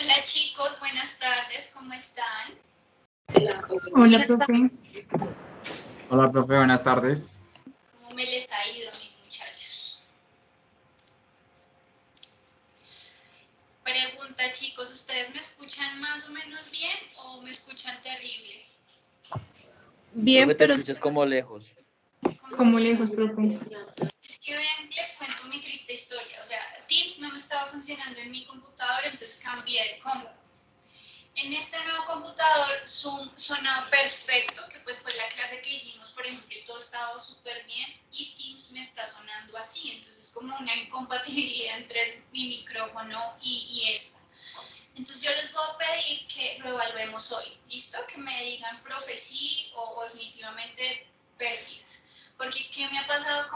Hola chicos, buenas tardes, ¿cómo están? Hola, profe. Hola, profe, buenas tardes. ¿Cómo me les ha ido, mis muchachos? Pregunta chicos, ¿ustedes me escuchan más o menos bien o me escuchan terrible? Bien, Creo que te escuchas como lejos. como lejos, profe. Es que vean, les cuento mi triste historia. O sea, Teams no me estaba funcionando en mi computador, entonces cambié de compu. En este nuevo computador Zoom sonaba perfecto, que pues fue la clase que hicimos, por ejemplo, y todo estaba súper bien, y Teams me está sonando así, entonces es como una incompatibilidad entre mi micrófono y esta. Entonces yo les voy a pedir que lo evaluemos hoy, ¿listo? Que me digan profe sí o definitivamente pérdidas. Porque ¿qué me ha pasado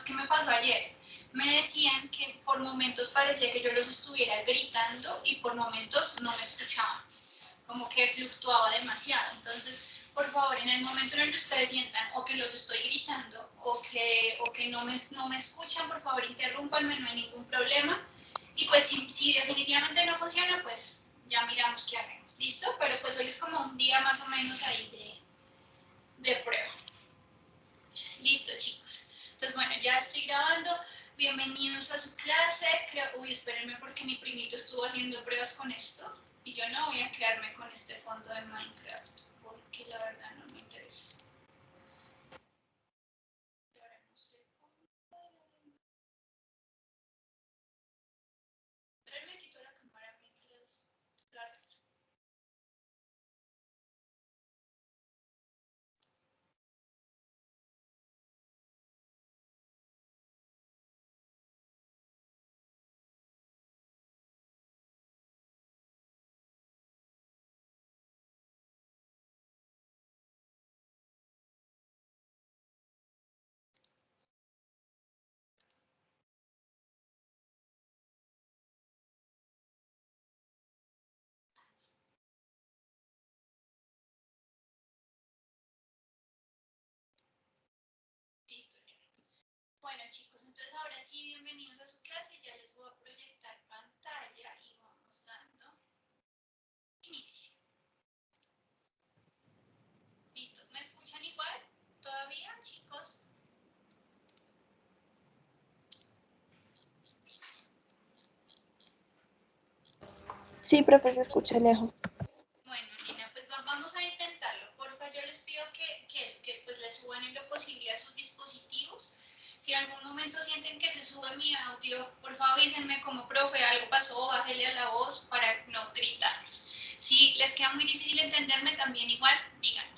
qué me pasó ayer? Me decían que por momentos parecía que yo los estuviera gritando y por momentos no me escuchaban, como que fluctuaba demasiado. Entonces, por favor, en el momento en el que ustedes sientan o que los estoy gritando o que no me escuchan, por favor, interrúmpanme, no hay ningún problema. Y pues si definitivamente no funciona, pues ya miramos qué hacemos, ¿listo? Pero pues hoy es como un día más o menos ahí de prueba. Listo, chicos. Entonces, bueno, ya estoy grabando. Bienvenidos a su clase. Uy, espérenme porque mi primito estuvo haciendo pruebas con esto. Y yo no voy a quedarme con este fondo de Minecraft, porque la verdad no me interesa. Ahora no sé cómo. Espérenme, quito la cámara mientras la. Listo, ya. Bueno, chicos, entonces ahora sí, bienvenidos a su clase. Ya les voy a proyectar pantalla y vamos dando inicio. Listo, ¿me escuchan igual? ¿Todavía, chicos? Sí, profe, se escucha lejos. Bueno, Nina, pues vamos a intentarlo. Porfa, yo les pido que pues le suban en lo posible a sus dispositivos. Si en algún momento sienten que se sube mi audio, por favor avísenme como profe, algo pasó, bájele a la voz para no gritarlos. Si les queda muy difícil entenderme, también igual, díganme.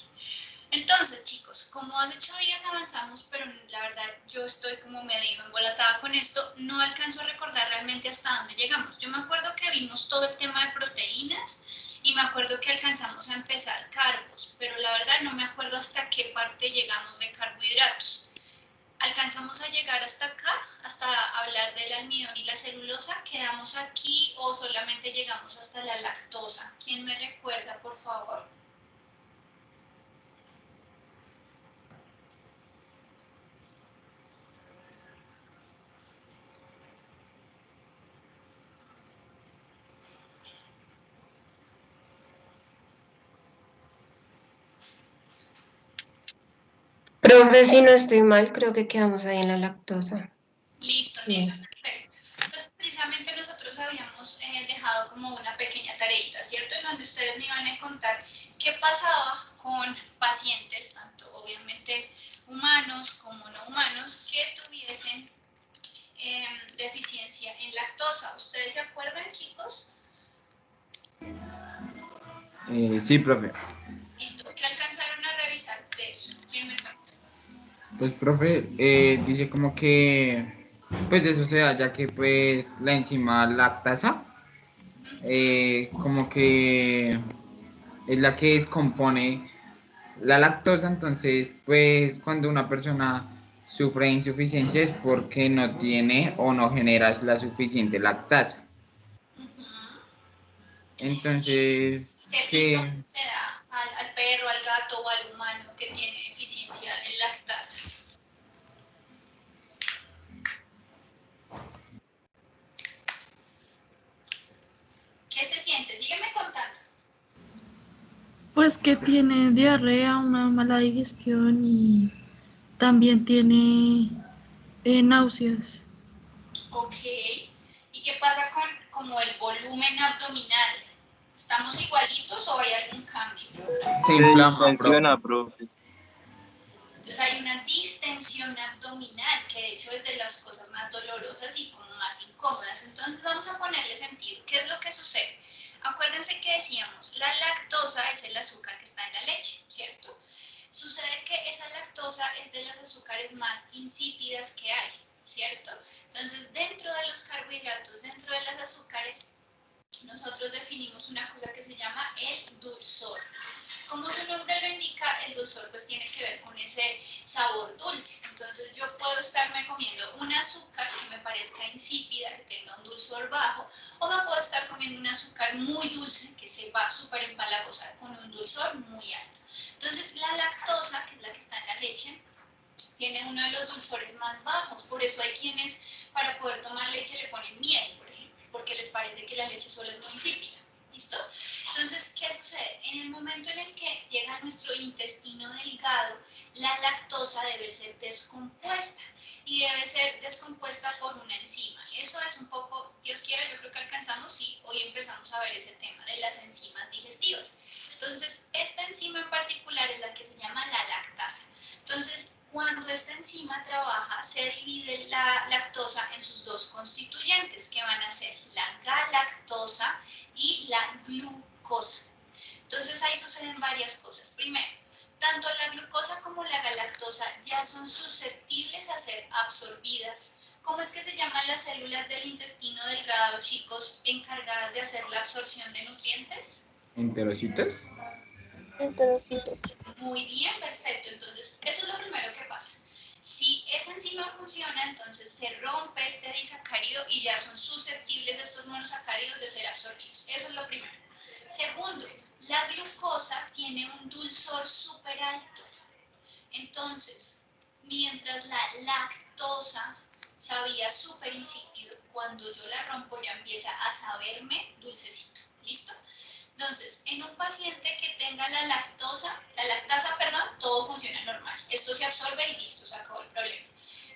Entonces, chicos, como hace 8 días avanzamos, pero la verdad yo estoy como medio embolatada con esto, no alcanzo a recordar realmente hasta dónde llegamos. Yo me acuerdo que vimos todo el tema de proteínas y me acuerdo que alcanzamos a empezar carbos, pero la verdad no me acuerdo hasta qué parte llegamos de carbohidratos. ¿Alcanzamos a llegar hasta acá, hasta hablar del almidón y la celulosa? ¿Quedamos aquí o solamente llegamos hasta la lactosa? ¿Quién me recuerda, por favor? Profe, si no estoy mal, creo que quedamos ahí en la lactosa. Listo, Nela, perfecto. Entonces, precisamente nosotros habíamos dejado como una pequeña tareita, ¿cierto? En donde ustedes me iban a contar qué pasaba con pacientes, tanto obviamente humanos como no humanos, que tuviesen deficiencia en lactosa. ¿Ustedes se acuerdan, chicos? Sí, profe. Listo, ¿qué alcanzaron a revisar de eso? ¿Quién me cuenta? Pues, profe, dice como que, pues eso se da ya que pues la enzima lactasa, como que es la que descompone la lactosa, entonces pues cuando una persona sufre de insuficiencia es porque no tiene o no genera la suficiente lactasa. Entonces, ¿Qué que síntomas le da al perro, al gato o al humano que tiene deficiencia en lactasa? ¿Qué se Pues que tiene diarrea, una mala digestión y también tiene náuseas. Ok. ¿Y qué pasa con como el volumen abdominal? ¿Estamos igualitos o hay algún cambio? Se inflama, profe. Tensiona, profe. Entonces hay una distensión abdominal, que de hecho es de las cosas más dolorosas y como más incómodas. Entonces vamos a ponerle sentido. ¿Qué es lo que sucede? Acuérdense que decíamos, la lactosa es el azúcar que está en la leche, ¿cierto? Sucede que esa lactosa es de las azúcares más insípidas que hay, ¿cierto? Entonces dentro de los carbohidratos, dentro de las azúcares, nosotros definimos una cosa que se llama el dulzor. Como su nombre lo indica, el dulzor pues tiene que ver con ese sabor dulce. Entonces yo puedo estarme comiendo un azúcar que me parezca insípida, que tenga un dulzor bajo, o me puedo estar comiendo un azúcar muy dulce, que sepa súper empalagosa, con un dulzor muy alto. Entonces la lactosa, que es la que está en la leche, tiene uno de los dulzores más bajos. Por eso hay quienes para poder tomar leche le ponen miel, por ejemplo, porque les parece que la leche sola es muy insípida. ¿Listo? Entonces, ¿qué sucede? En el momento en el que llega a nuestro intestino delgado, la lactosa debe ser descompuesta y debe ser descompuesta por una enzima. Eso es un poco, Dios quiera, yo creo que alcanzamos, sí, hoy empezamos a ver ese tema de las enzimas digestivas. Entonces, esta enzima en particular es la que se llama la lactasa. Entonces, cuando esta enzima trabaja, se divide la lactosa en sus dos constituyentes, que van a ser la galactosa y la glucosa. Entonces ahí suceden varias cosas. Primero, tanto la glucosa como la galactosa ya son susceptibles a ser absorbidas. ¿Cómo es que se llaman las células del intestino delgado, chicos, encargadas de hacer la absorción de nutrientes? ¿Enterocitos? Enterocitos. Muy bien, perfecto. Entonces, eso es lo primero que pasa. Si esa enzima funciona, entonces se rompe este disacárido y ya son susceptibles estos monosacáridos de ser absorbidos. Eso es lo primero. Segundo, la glucosa tiene un dulzor súper alto. Entonces, mientras la lactosa sabía súper insípido, cuando yo la rompo ya empieza a saberme dulcecito. ¿Listo? Entonces, en un paciente que tenga la lactasa, todo funciona normal. Esto se absorbe y listo, se acabó el problema.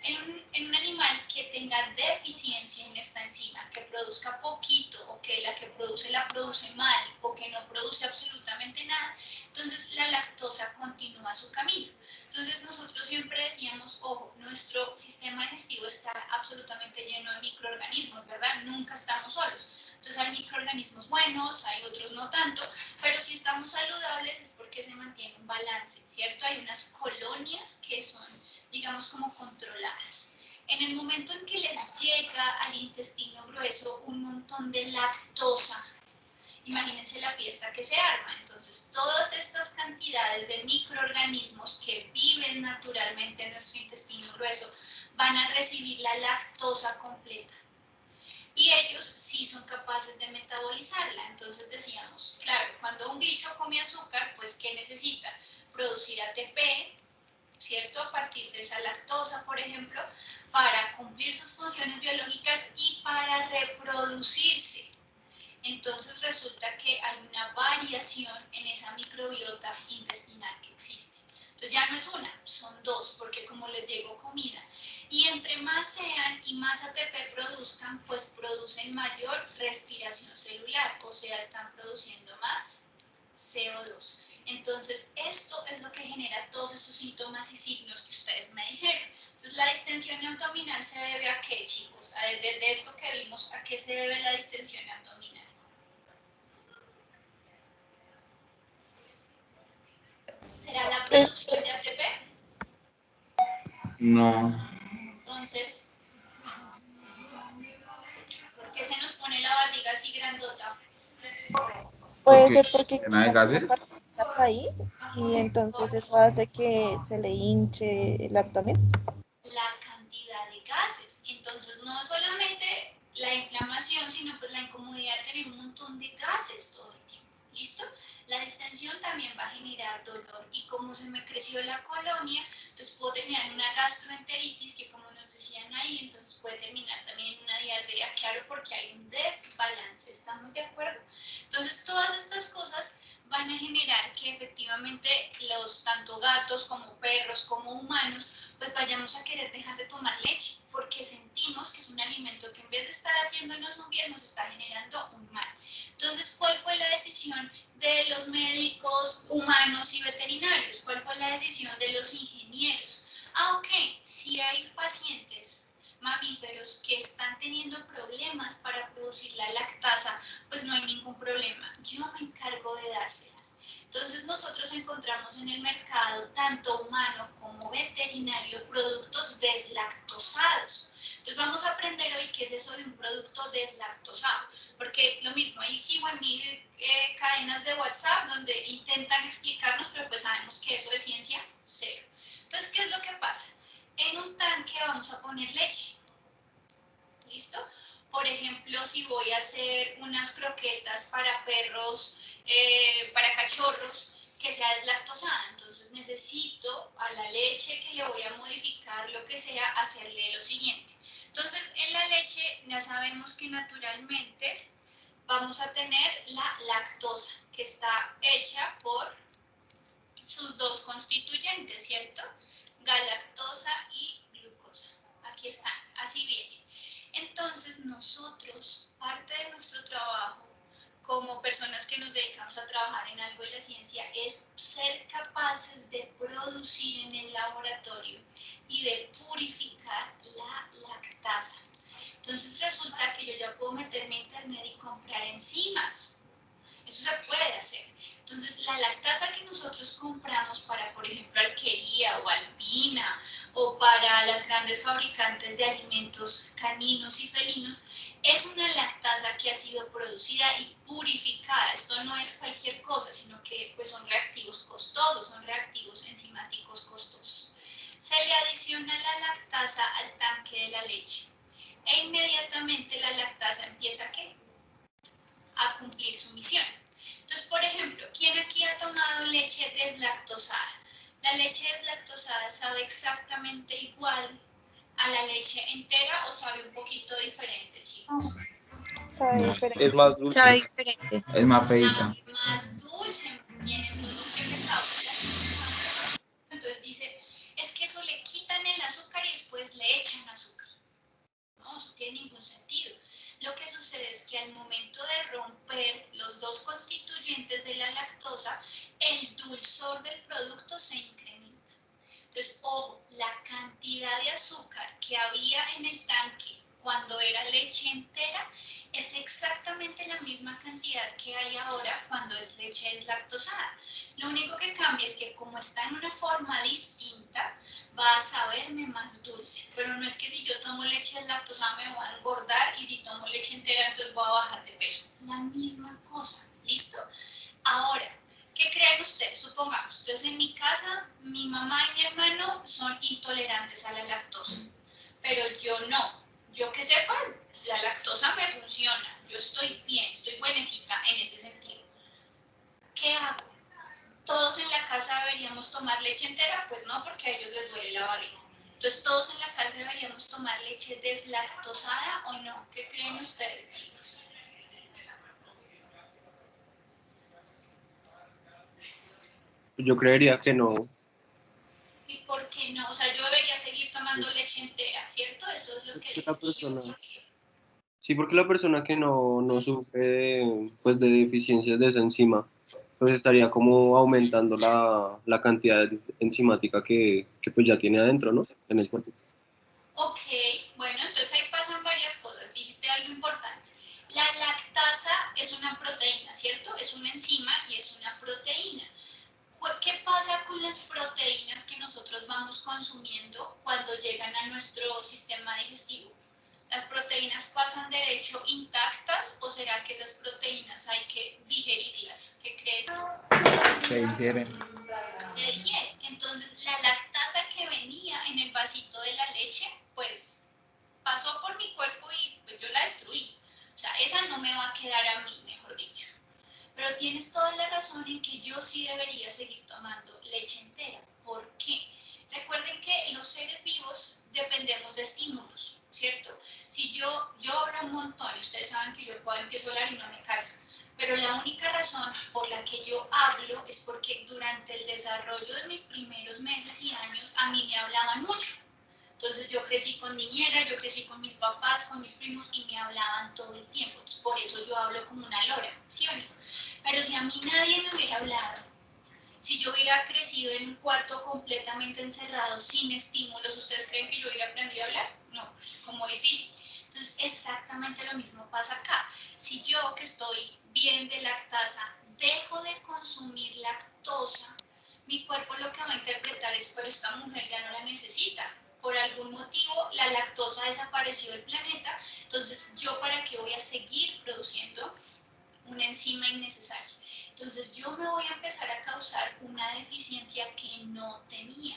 En un animal que tenga deficiencia en esta enzima, que produzca poquito o que la que produce la produce mal o que no produce absolutamente nada, entonces la lactosa continúa su camino. Entonces nosotros siempre decíamos, ojo, nuestro sistema digestivo está absolutamente lleno de microorganismos, ¿verdad? Nunca estamos solos. Entonces hay microorganismos buenos, hay otros no tanto, pero si estamos saludables es porque se mantiene un balance, ¿cierto? Hay unas colonias que son, digamos, como controladas. En el momento en que les llega al intestino grueso un montón de lactosa, imagínense la fiesta que se arma. Entonces, todas estas cantidades de microorganismos que viven naturalmente en nuestro intestino grueso van a recibir la lactosa completa. Y ellos sí son capaces de metabolizarla. Entonces decíamos, claro, cuando un bicho come azúcar, pues ¿qué necesita? Producir ATP, ¿cierto? A partir de esa lactosa, por ejemplo, para cumplir sus funciones biológicas y para reproducirse. Entonces resulta que hay una variación en esa microbiota intestinal que existe. Entonces ya no es una, son dos, porque como les llegó comida. Y entre más sean y más ATP produzcan, pues producen mayor respiración celular, o sea, están produciendo más CO2. Entonces esto es lo que genera todos esos síntomas y signos que ustedes me dijeron. Entonces la distensión abdominal se debe a qué, chicos? De esto que vimos, ¿a qué se debe la distensión abdominal? ¿Será la producción de ATP? No. Entonces, ¿por qué se nos pone la barriga así grandota? Puede Porque ser porque llena de queda como gases. partículas ahí y entonces eso hace que se le hinche el abdomen. La cantidad de gases. Entonces, no solamente la inflamación, sino pues la incomodidad de tener un montón de gases todo el tiempo. ¿Listo? La distensión también va a generar dolor y como se me creció la colonia, entonces puedo terminar en una gastroenteritis que como nos decían ahí, entonces puede terminar también en una diarrea, claro, porque hay un desbalance. ¿Estamos de acuerdo? Entonces, todas estas cosas van a generar que efectivamente los tanto gatos como perros como humanos pues vayamos a querer dejar de tomar leche porque sentimos que es un alimento que en vez de estar haciéndonos un bien nos está generando un mal. Entonces, ¿cuál fue la decisión de los médicos humanos y veterinarios? ¿Cuál fue la decisión de los ingenieros? Ok, si hay pacientes mamíferos que están teniendo problemas para producir la lactasa, pues no hay ningún problema, yo me encargo de dárselas. Entonces nosotros encontramos en el mercado, tanto humano como veterinario, productos deslactosados. Entonces vamos a aprender hoy qué es eso de un producto deslactosado, porque lo mismo, hay mil cadenas de WhatsApp donde intentan explicarnos, pero pues sabemos que eso es ciencia cero. Entonces, ¿qué es lo que pasa? En un tanque vamos a poner leche, ¿listo? Por ejemplo, si voy a hacer unas croquetas para perros, para cachorros, que sea deslactosada, entonces necesito a la leche que le voy a modificar, lo que sea, hacerle lo siguiente. Entonces, en la leche ya sabemos que naturalmente vamos a tener la lactosa, que está hecha por sus dos constituyentes, ¿cierto? Galactosa y glucosa. Aquí están, así viene. Entonces nosotros, parte de nuestro trabajo como personas que nos dedicamos a trabajar en algo de la ciencia es ser capaces de producir en el laboratorio y de purificar la lactasa. Entonces resulta que yo ya puedo meterme a internet y comprar enzimas. Eso se puede hacer. Entonces, la lactasa que nosotros compramos para, por ejemplo, Alquería o Alpina o para las grandes fabricantes de alimentos caninos y felinos, es una lactasa que ha sido producida y purificada. Esto no es cualquier cosa, sino que pues, son reactivos costosos, son reactivos enzimáticos costosos. Se le adiciona la lactasa al tanque de la leche e inmediatamente la lactasa empieza ¿a qué? A cumplir su misión. Entonces, por ejemplo, ¿quién aquí ha tomado leche deslactosada? La leche deslactosada sabe exactamente igual a la leche entera o sabe un poquito diferente, chicos. Sabe diferente. Es más dulce. Sabe diferente. Es más feita. Sabe más dulce, muy bien. Entonces, ¿qué pecado? Entonces dice, es que eso le quitan el azúcar y después le echan azúcar. No, eso no tiene ningún sentido. Lo que sucede es que al momento de romper los dos constituyentes de la lactosa, el dulzor del producto se incrementa. Entonces, ojo, la cantidad de azúcar que había en el tanque cuando era leche entera es exactamente la misma cantidad que hay ahora cuando es leche deslactosada. Lo único que cambia es que como está en una forma distinta, va a saberme más dulce, pero no es que si yo tomo leche deslactosada me voy a engordar y si tomo leche entera entonces voy a bajar de peso. La misma cosa, ¿listo? Ahora, ¿qué creen ustedes? Supongamos, entonces en mi casa mi mamá y mi hermano son intolerantes a la lactosa, pero yo no. Yo que sepa, la lactosa me funciona, yo estoy bien, estoy buenecita en ese sentido. ¿Qué hago? ¿Todos en la casa deberíamos tomar leche entera? Pues no, porque a ellos les duele la barriga. Entonces, ¿todos en la casa deberíamos tomar leche deslactosada o no? ¿Qué creen ustedes, chicos? Yo creería que no. ¿Y por qué no? O sea, yo debería seguir tomando leche entera, ¿cierto? Eso es lo que Es que la dice. ¿Y yo persona- por qué? Sí, porque la persona que no sufre pues, de deficiencias de esa enzima, pues estaría como aumentando la cantidad enzimática que pues ya tiene adentro, ¿no? En el cuerpo. Ok, bueno, entonces ahí pasan varias cosas. Dijiste algo importante. La lactasa es una proteína, ¿cierto? Es una enzima y es una proteína. ¿Qué pasa con las proteínas que nosotros vamos consumiendo cuando llegan a nuestro sistema digestivo? ¿Las proteínas pasan derecho intactas o será que esas proteínas hay que digerirlas? ¿Qué crees? Se digiere. Se digieren. Entonces, la lactasa que venía en el vasito de la leche, pues pasó por mi cuerpo y pues yo la destruí. O sea, esa no me va a quedar a mí, mejor dicho. Pero tienes toda la razón en que yo sí debería seguir tomando leche entera. ¿Por qué? Recuerden que los seres vivos dependemos de estímulos, ¿cierto? Si yo hablo un montón y ustedes saben que yo empiezo a hablar y no me callo, pero la única razón por la que yo hablo es porque durante el desarrollo de mis primeros meses y años a mí me hablaban mucho. Entonces yo crecí con niñera, yo crecí con mis papás, con mis primos y me hablaban todo el tiempo. Entonces, por eso yo hablo como una lora, ¿sí o no? Pero si a mí nadie me hubiera hablado, si yo hubiera crecido en un cuarto completamente encerrado, sin estímulos, ¿ustedes creen que yo hubiera aprendido a hablar? No, pues como difícil. Entonces exactamente lo mismo pasa acá. Si yo que estoy bien de lactasa dejo de consumir lactosa, mi cuerpo lo que va a interpretar es, pero esta mujer ya no la necesita. Por algún motivo la lactosa desapareció del planeta, entonces yo para qué voy a seguir produciendo una enzima innecesaria. Entonces yo me voy a empezar a causar una deficiencia que no tenía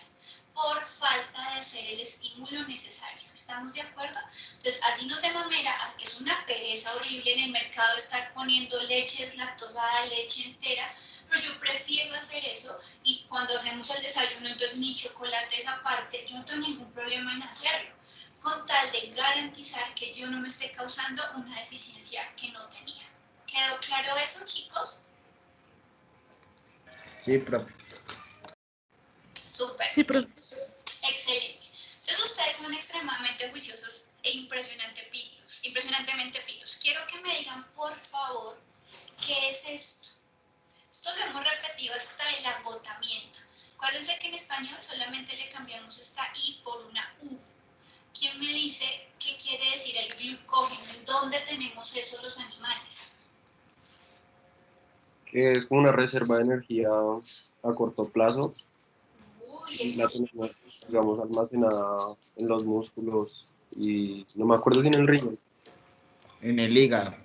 por falta de hacer el estímulo necesario. ¿Estamos de acuerdo? Entonces así nos de mamera, es una pereza horrible en el mercado estar poniendo leche deslactosada, leche entera, pero yo prefiero hacer eso y cuando hacemos el desayuno, entonces ni chocolate esa parte, yo no tengo ningún problema en hacerlo, con tal de garantizar que yo no me esté causando una deficiencia que no tenía. ¿Quedó claro eso, chicos? Sí, profe. Súper. Sí, profe. Excelente. Entonces ustedes son extremadamente juiciosos e impresionantemente pitos. Quiero que me digan, por favor, ¿qué es esto? Esto lo hemos repetido hasta el agotamiento. Acuérdense que en español solamente le cambiamos esta I por una U. ¿Quién me dice qué quiere decir el glucógeno? ¿En dónde tenemos eso los animales? Que es como una reserva de energía a corto plazo Uy, y la excelente. tenemos, digamos, almacenada en los músculos y no me acuerdo si en el riñón. En el hígado.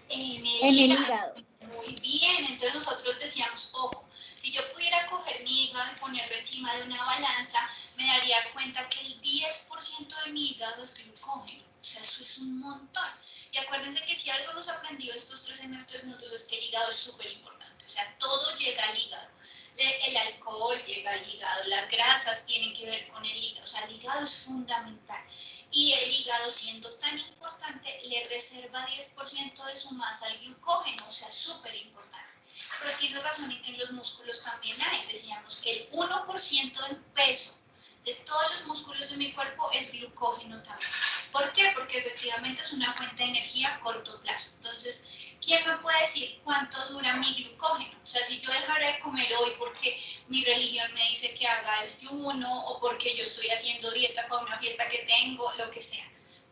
En En el el hígado. hígado. Muy bien, entonces nosotros decíamos, ojo, si yo pudiera coger mi hígado y ponerlo encima de una balanza, me daría cuenta que el 10% de mi hígado es glucógeno. O sea, eso es un montón. Y acuérdense que si algo hemos aprendido estos 3 semestres juntos es que el hígado es súper importante. O sea, todo llega al hígado. El alcohol llega al hígado, las grasas tienen que ver con el hígado. O sea, el hígado es fundamental. Y el hígado, siendo tan importante, le reserva 10% de su masa al glucógeno, o sea, súper importante. Pero tienes razón en que en los músculos también hay. Decíamos que el 1% del peso de todos los músculos de mi cuerpo es glucógeno también. ¿Por qué? Porque efectivamente es una fuente de energía a corto plazo. Entonces, ¿quién me puede decir cuánto dura mi glucógeno? O sea, si yo dejara de comer hoy porque mi religión me dice que haga ayuno o porque yo estoy haciendo dieta para una fiesta que tengo, lo que sea.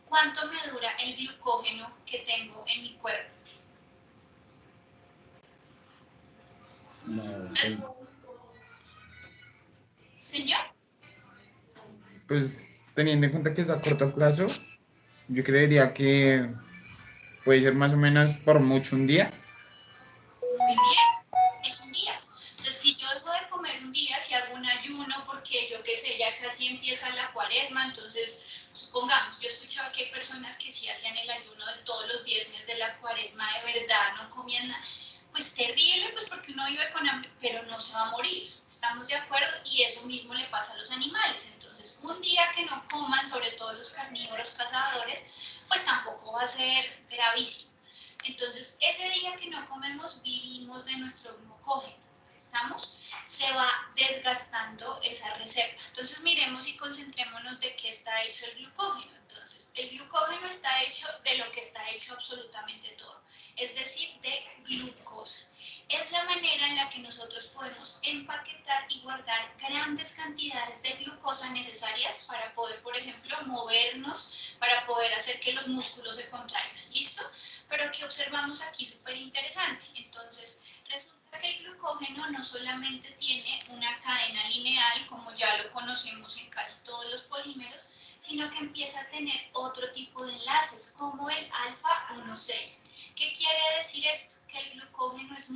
¿Cuánto me dura el glucógeno que tengo en mi cuerpo? No, Señor, pues teniendo en cuenta que es a corto plazo, yo creería que puede ser más o menos por mucho un día. muy bien, es un día. Entonces, si yo dejo de comer un día, si hago un ayuno, porque yo qué sé, ya casi empieza la cuaresma, entonces, supongamos, yo he escuchado que hay personas que sí hacían el ayuno de todos los viernes de la cuaresma, de verdad, no comían nada. Pues terrible, pues porque uno vive con hambre, pero no se va a morir, ¿estamos de acuerdo? Y eso mismo le pasa a los animales. Entonces, un día que no coman, sobre todo los carnívoros cazadores, pues tampoco va a ser gravísimo. Entonces, ese día que no comemos, vivimos de nuestro glucógeno. ¿Estamos? Se va desgastando esa reserva. Entonces, miremos y concentrémonos de qué está hecho el glucógeno. Entonces, el glucógeno está hecho de lo que está hecho absolutamente todo, es decir, de glucosa. Es la manera en la que nosotros podemos empaquetar y guardar grandes cantidades de glucosa necesarias para poder, por ejemplo, movernos, para poder hacer que los músculos se contraigan. ¿Listo? Pero ¿qué observamos aquí? Súper interesante. Entonces, resulta que el glucógeno no solamente tiene una cadena lineal, como ya lo conocemos en casi todos los polímeros, sino que empieza a tener otro tipo de enlaces, como el alfa 1,6. ¿Qué quiere decir esto? Que el glucógeno es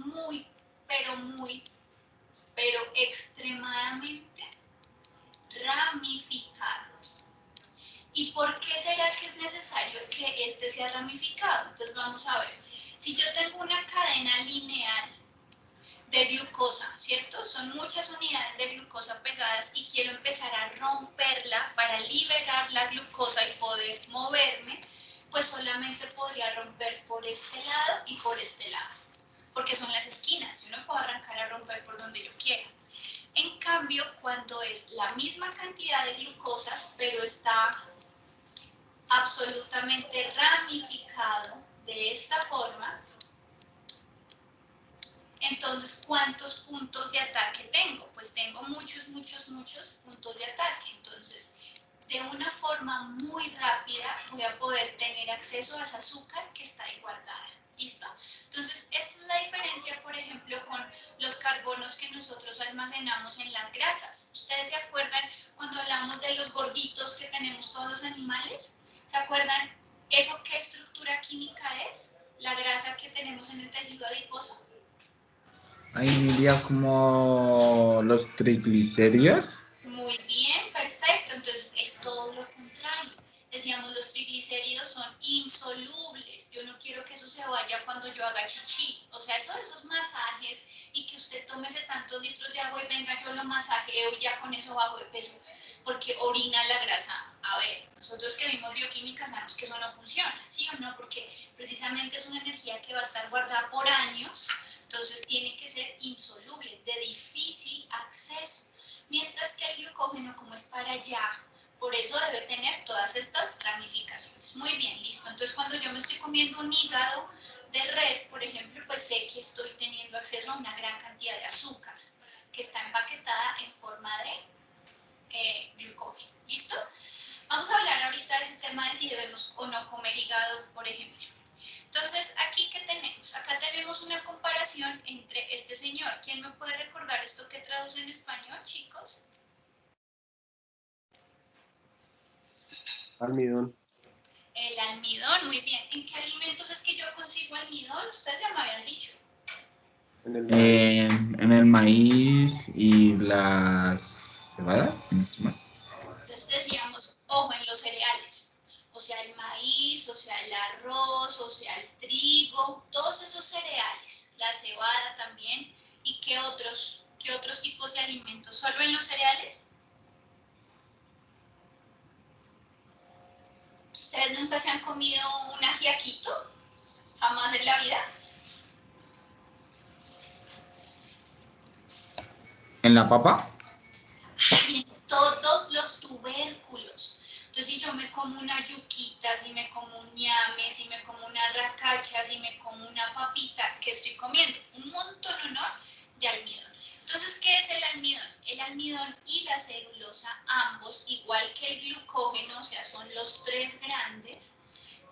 pero extremadamente ramificado. ¿Y por qué será que es necesario que este sea ramificado? Entonces vamos a ver, si yo tengo una cadena lineal de glucosa, ¿cierto? Son muchas unidades de glucosa pegadas y quiero empezar a romperla para liberar la glucosa y poder moverme, pues solamente podría romper por este lado y por este lado, porque son las esquinas, yo no puedo arrancar a romper por donde yo quiera. En cambio, cuando es la misma cantidad de glucosas, pero está absolutamente ramificado de esta forma, entonces, ¿cuántos puntos de ataque tengo? Pues tengo muchos puntos de ataque. Entonces, de una forma muy rápida voy a poder tener acceso a ese azúcar que está ahí guardada. ¿Listo? Entonces, esta es la diferencia, por ejemplo, con los carbonos que nosotros almacenamos en las grasas. ¿Ustedes se acuerdan cuando hablamos de los gorditos que tenemos todos los animales? ¿Se acuerdan eso qué estructura química es? La grasa que tenemos en el tejido adiposo. Ahí diría como los triglicéridos. Muy bien, perfecto. Entonces es todo lo contrario. Decíamos, los triglicéridos son insolubles. Yo no quiero que eso se vaya cuando yo haga chichi. O sea, esos masajes y que usted tómese tantos litros de agua y venga, yo lo masajeo y ya con eso bajo de peso, porque orina la grasa. A ver, nosotros que vimos bioquímica sabemos que eso no funciona, ¿sí o no? Porque precisamente es una energía que va a estar guardada por años, entonces tiene que ser insoluble, de difícil acceso. Mientras que el glucógeno, como es para allá, por eso debe tener todas estas ramificaciones. Muy bien, listo. Entonces, cuando yo me estoy comiendo un hígado de res, por ejemplo, pues sé que estoy teniendo acceso a una gran cantidad de azúcar que está empaquetada en forma de glucógeno. ¿Listo? Vamos a hablar ahorita de ese tema de si debemos o no comer hígado, por ejemplo. Entonces, ¿aquí qué tenemos? Acá tenemos una comparación entre este señor. ¿Quién me puede recordar esto que traduce en español, chicos? Almidón. El almidón, muy bien. ¿En qué alimentos es que yo consigo almidón? Ustedes ya me habían dicho. En el maíz. En el maíz y las cebadas, si no estoy mal. Entonces decíamos, ojo, en los cereales. O sea, el maíz, o sea, el arroz, o sea, el trigo, todos esos cereales. La cebada también. ¿Y qué otros tipos de alimentos? ¿Solo en los cereales? ¿Ustedes nunca se han comido un ajiaquito? ¿Jamás en la vida? ¿En la papa? Y todos los tubérculos. Entonces, si yo me como una yuquita, si me como un ñame, si me como una racacha, si me como una papita, ¿qué estoy comiendo? Un montón, ¿no?, de almidón. Entonces, ¿qué es el almidón? El almidón y la celulosa, ambos, igual que el glucógeno, o sea, son los tres grandes.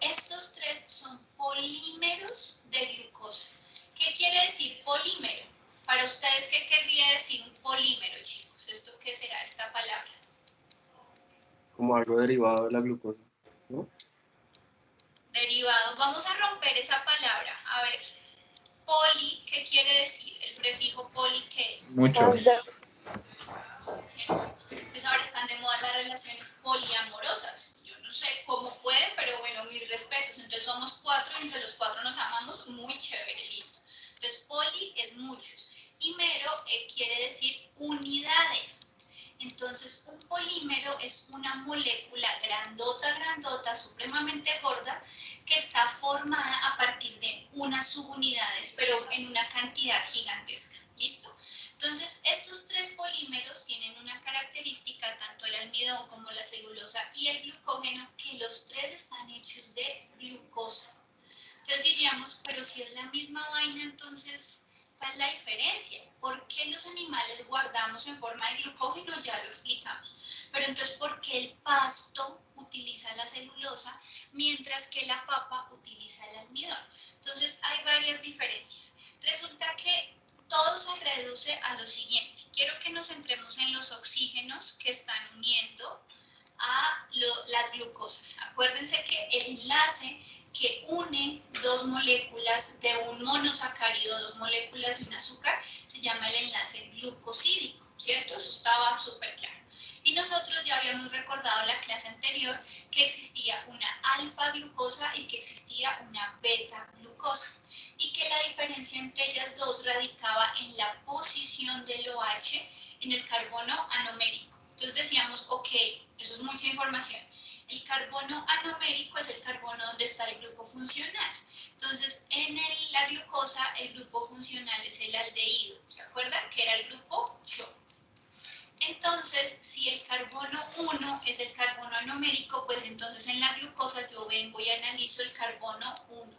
Estos tres son polímeros de glucosa. ¿Qué quiere decir polímero? Para ustedes, ¿qué querría decir un polímero, chicos? ¿Esto qué será, esta palabra? Como algo derivado de la glucosa, ¿no? Derivado. Vamos a romper esa palabra. A ver, poli, ¿qué quiere decir? El prefijo poli, ¿qué es? Muchos. ¿Cierto? Entonces ahora están de moda las relaciones poliamorosas. Yo no sé cómo pueden, pero bueno, mis respetos. Entonces somos 4 y entre los 4 nos amamos, muy chévere, listo. Entonces poli es muchos y mero quiere decir unidades. Entonces un polímero es una molécula grandota, supremamente gorda, que está formada a partir de unas subunidades, pero en una cantidad gigantesca. ¿Listo? Entonces, estos tres polímeros tienen una característica, tanto el almidón como la celulosa y el glucógeno, que los tres están hechos de glucosa. Entonces diríamos, pero si es la misma vaina, entonces, ¿cuál es la diferencia? ¿Por qué los animales guardamos en forma de glucógeno? Ya lo explicamos. Pero entonces, ¿por qué el pasto utiliza la celulosa mientras que la papa utiliza el almidón? Entonces, hay varias diferencias. Resulta que todo se reduce a lo siguiente. Quiero que nos centremos en los oxígenos que están uniendo a las glucosas. Acuérdense que el enlace que une dos moléculas de un monosacárido, dos moléculas de un azúcar, se llama el enlace glucosídico, ¿cierto? Eso estaba súper claro. Y nosotros ya habíamos recordado en la clase anterior que existía una alfa-glucosa y que existía una beta-glucosa, y que la diferencia entre ellas dos radicaba en la en el carbono anomérico. Entonces decíamos, ok, eso es mucha información. El carbono anomérico es el carbono donde está el grupo funcional. Entonces, en la glucosa, el grupo funcional es el aldehído. ¿Se acuerdan? Que era el grupo CHO. Entonces, si el carbono 1 es el carbono anomérico, pues entonces en la glucosa yo vengo y analizo el carbono 1.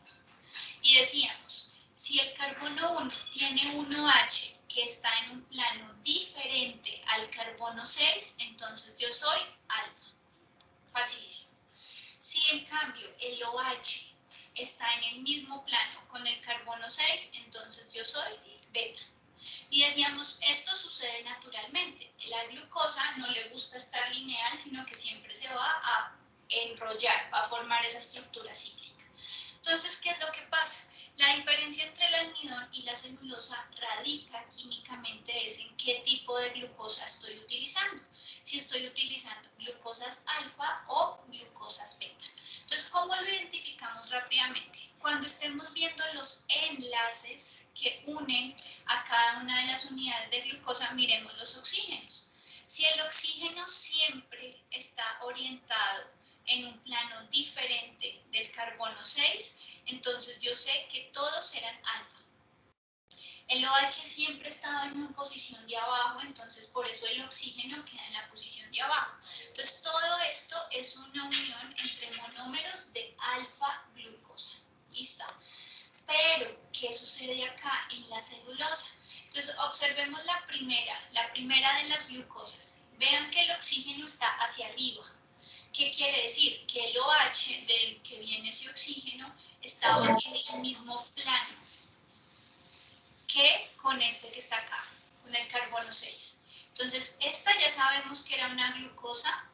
Y decíamos, si el carbono 1 tiene 1H que está en un plano diferente al carbono 6, entonces yo soy alfa. Facilísimo. Si en cambio el OH está en el mismo plano con el carbono 6, entonces yo soy beta. Y decíamos, esto sucede naturalmente. La glucosa no le gusta estar lineal, sino que siempre se va a enrollar, va a formar esa estructura cíclica. Entonces, ¿qué es lo que pasa? La diferencia entre el almidón y la celulosa radica químicamente es en qué tipo de glucosa estoy utilizando. Si estoy utilizando glucosas alfa o glucosas beta. Entonces, ¿cómo lo identificamos rápidamente? Cuando estemos viendo los enlaces que unen a cada una de las unidades de glucosa, miremos los oxígenos. Si el oxígeno siempre está orientado en un plano diferente del carbono 6, entonces yo sé que todos eran alfa. El OH siempre estaba en una posición de abajo, entonces por eso el oxígeno queda en la posición de abajo. Entonces todo esto es una unión entre monómeros de alfa-glucosa. ¿Listo? Pero, ¿qué sucede acá en la celulosa? Entonces observemos la primera de las glucosas. Vean que el oxígeno está hacia arriba. ¿Qué quiere decir? Que el OH del que viene ese oxígeno estaba en el mismo plano que con este que está acá, con el carbono 6. Entonces, esta ya sabemos que era una glucosa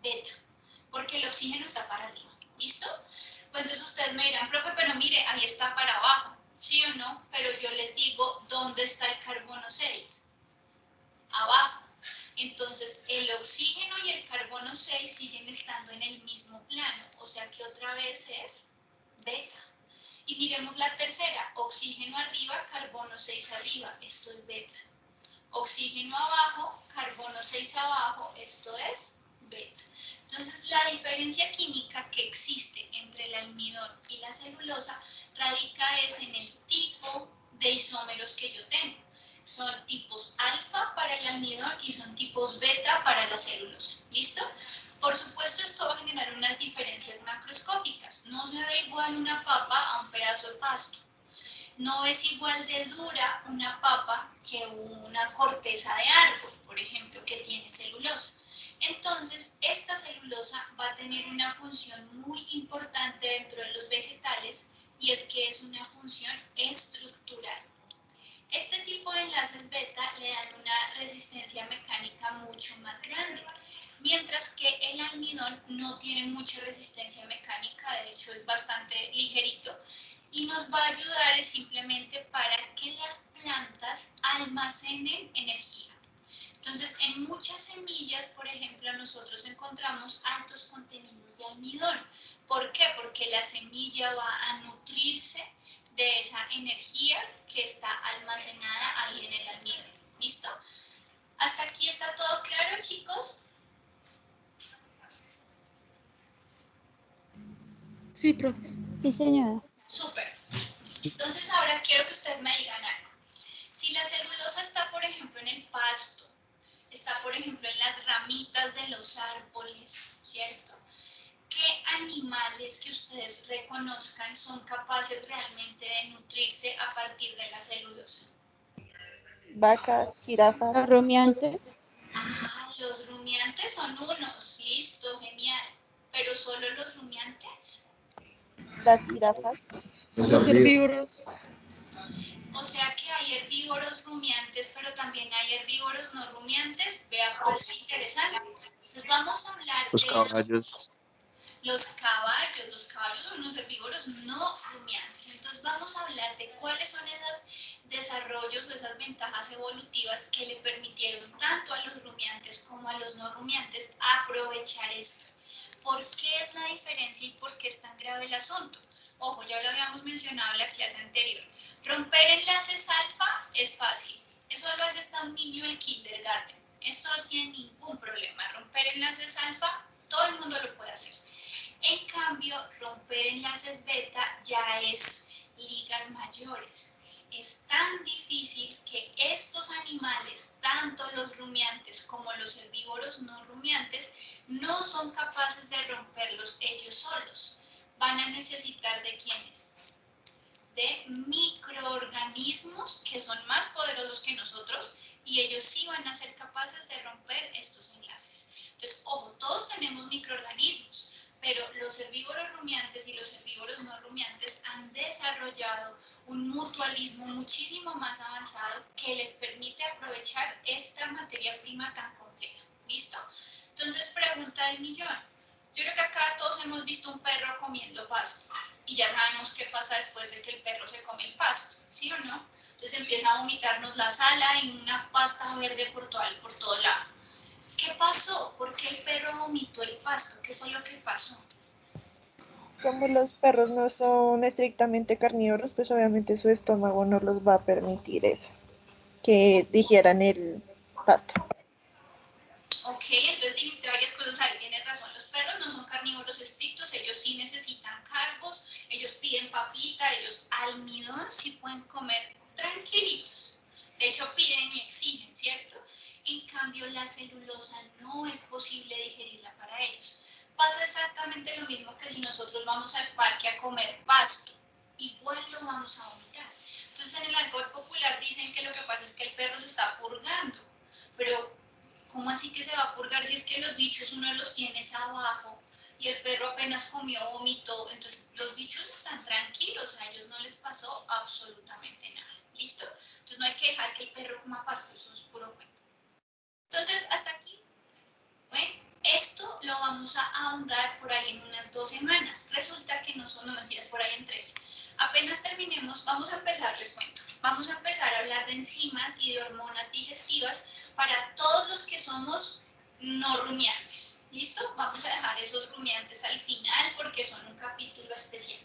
beta, porque el oxígeno está para arriba. ¿Listo? Pues entonces ustedes me dirán, profe, pero mire, ahí está para abajo. ¿Sí o no? Pero yo les digo, ¿dónde está el carbono 6? Abajo. Entonces, el oxígeno y el carbono 6 siguen estando en el mismo plano, o sea que otra vez es beta. Y miremos la tercera, oxígeno arriba, carbono 6 arriba, esto es beta. Oxígeno abajo, carbono 6 abajo, esto es beta. Entonces, la diferencia química que existe entre el almidón y la celulosa radica es en el tipo de isómeros que yo tengo. Son tipos alfa para el almidón y son tipos beta para la celulosa. ¿Listo? Por supuesto, esto va a generar unas diferencias macroscópicas. No se ve igual una papa a un pedazo de pasto. No es igual de dura una papa que una corteza de árbol, por ejemplo, que tiene celulosa. Entonces, esta celulosa va a tener una función muy importante dentro de los vegetales y es que es una función estructural. Este tipo de enlaces beta le dan una resistencia mecánica mucho más grande, mientras que el almidón no tiene mucha resistencia mecánica, de hecho es bastante ligerito, y nos va a ayudar simplemente para que las plantas almacenen energía. Entonces, en muchas semillas, por ejemplo, nosotros encontramos altos contenidos de almidón. ¿Por qué? Porque la semilla va a nutrirse de esa energía que está almacenada ahí en el almidón. ¿Listo? ¿Hasta aquí está todo claro, chicos? Sí, profe. Sí, señora. Súper. Entonces ahora quiero que ustedes me digan algo. Si la celulosa está, por ejemplo, en el pasto, está, por ejemplo, en las ramitas de los árboles, ¿cierto? ¿Qué animales que ustedes reconozcan son capaces realmente de nutrirse a partir de la celulosa? Vacas, jirafas. Los rumiantes. Ah, los rumiantes son unos, listo, genial. ¿Pero solo los rumiantes? Las jirafas. Los Los herbívoros. herbívoros. O sea que hay herbívoros rumiantes, pero también hay herbívoros no rumiantes. Vea, pues qué interesante. Entonces vamos a hablar Los de caballos. los caballos son unos herbívoros no rumiantes. Entonces vamos a hablar de cuáles son esos desarrollos o esas ventajas evolutivas que le permitieron tanto a los rumiantes como a los no rumiantes aprovechar esto. ¿Por qué es la diferencia y por qué es tan grave el asunto? Ojo, ya lo habíamos mencionado en la clase anterior. Romper enlaces alfa es fácil. Eso lo hace hasta un niño del kindergarten. Esto no tiene ningún problema. Romper enlaces alfa, todo el mundo lo puede hacer. En cambio, romper enlaces beta ya es ligas mayores. Es tan difícil que estos animales, tanto los rumiantes como los herbívoros no rumiantes, no son capaces de romperlos ellos solos. Van a necesitar de ¿quiénes? De microorganismos que son más poderosos que nosotros y ellos sí van a ser capaces de romper estos enlaces. Entonces, ojo, todos tenemos microorganismos, pero los herbívoros rumiantes y los herbívoros no rumiantes han desarrollado un mutualismo muchísimo más avanzado que les permite aprovechar esta materia prima tan compleja. ¿Listo? Entonces, pregunta del millón. Yo creo que acá todos hemos visto un perro comiendo pasto y ya sabemos qué pasa después de que el perro se come el pasto, ¿sí o no? Entonces empieza a vomitarnos la sala y una pasta verde por todo lado. ¿Qué pasó? ¿Por qué el perro vomitó el pasto? ¿Qué fue lo que pasó? Como los perros no son estrictamente carnívoros, pues obviamente su estómago no los va a permitir eso, que digieran el pasto. Ok, entonces dijiste varias cosas ahí, tienes razón, los perros no son carnívoros estrictos, ellos sí necesitan carbos, ellos piden papita, ellos almidón sí pueden comer tranquilitos, de hecho piden y exigen, ¿cierto? En cambio la celulosa no es posible digerirla para ellos. Pasa exactamente lo mismo que si nosotros vamos al parque a comer pasto, igual lo vamos a vomitar. Entonces en el argot popular dicen que lo que pasa es que el perro se está purgando, pero ¿cómo así que se va a purgar si es que los bichos uno los tiene abajo y el perro apenas comió, vomitó? Entonces los bichos están tranquilos, a ellos no les pasó absolutamente nada. ¿Listo? Entonces no hay que dejar que el perro coma pasto, eso es puro cuento. Entonces hasta aquí, bueno, esto lo vamos a ahondar por ahí en unas 2 semanas. Resulta que no son, no mentiras, por ahí en 3. Apenas terminemos, vamos a empezar, les cuento. Vamos a empezar a hablar de enzimas y de hormonas digestivas para todos los que somos no rumiantes. ¿Listo? Vamos a dejar esos rumiantes al final porque son un capítulo especial.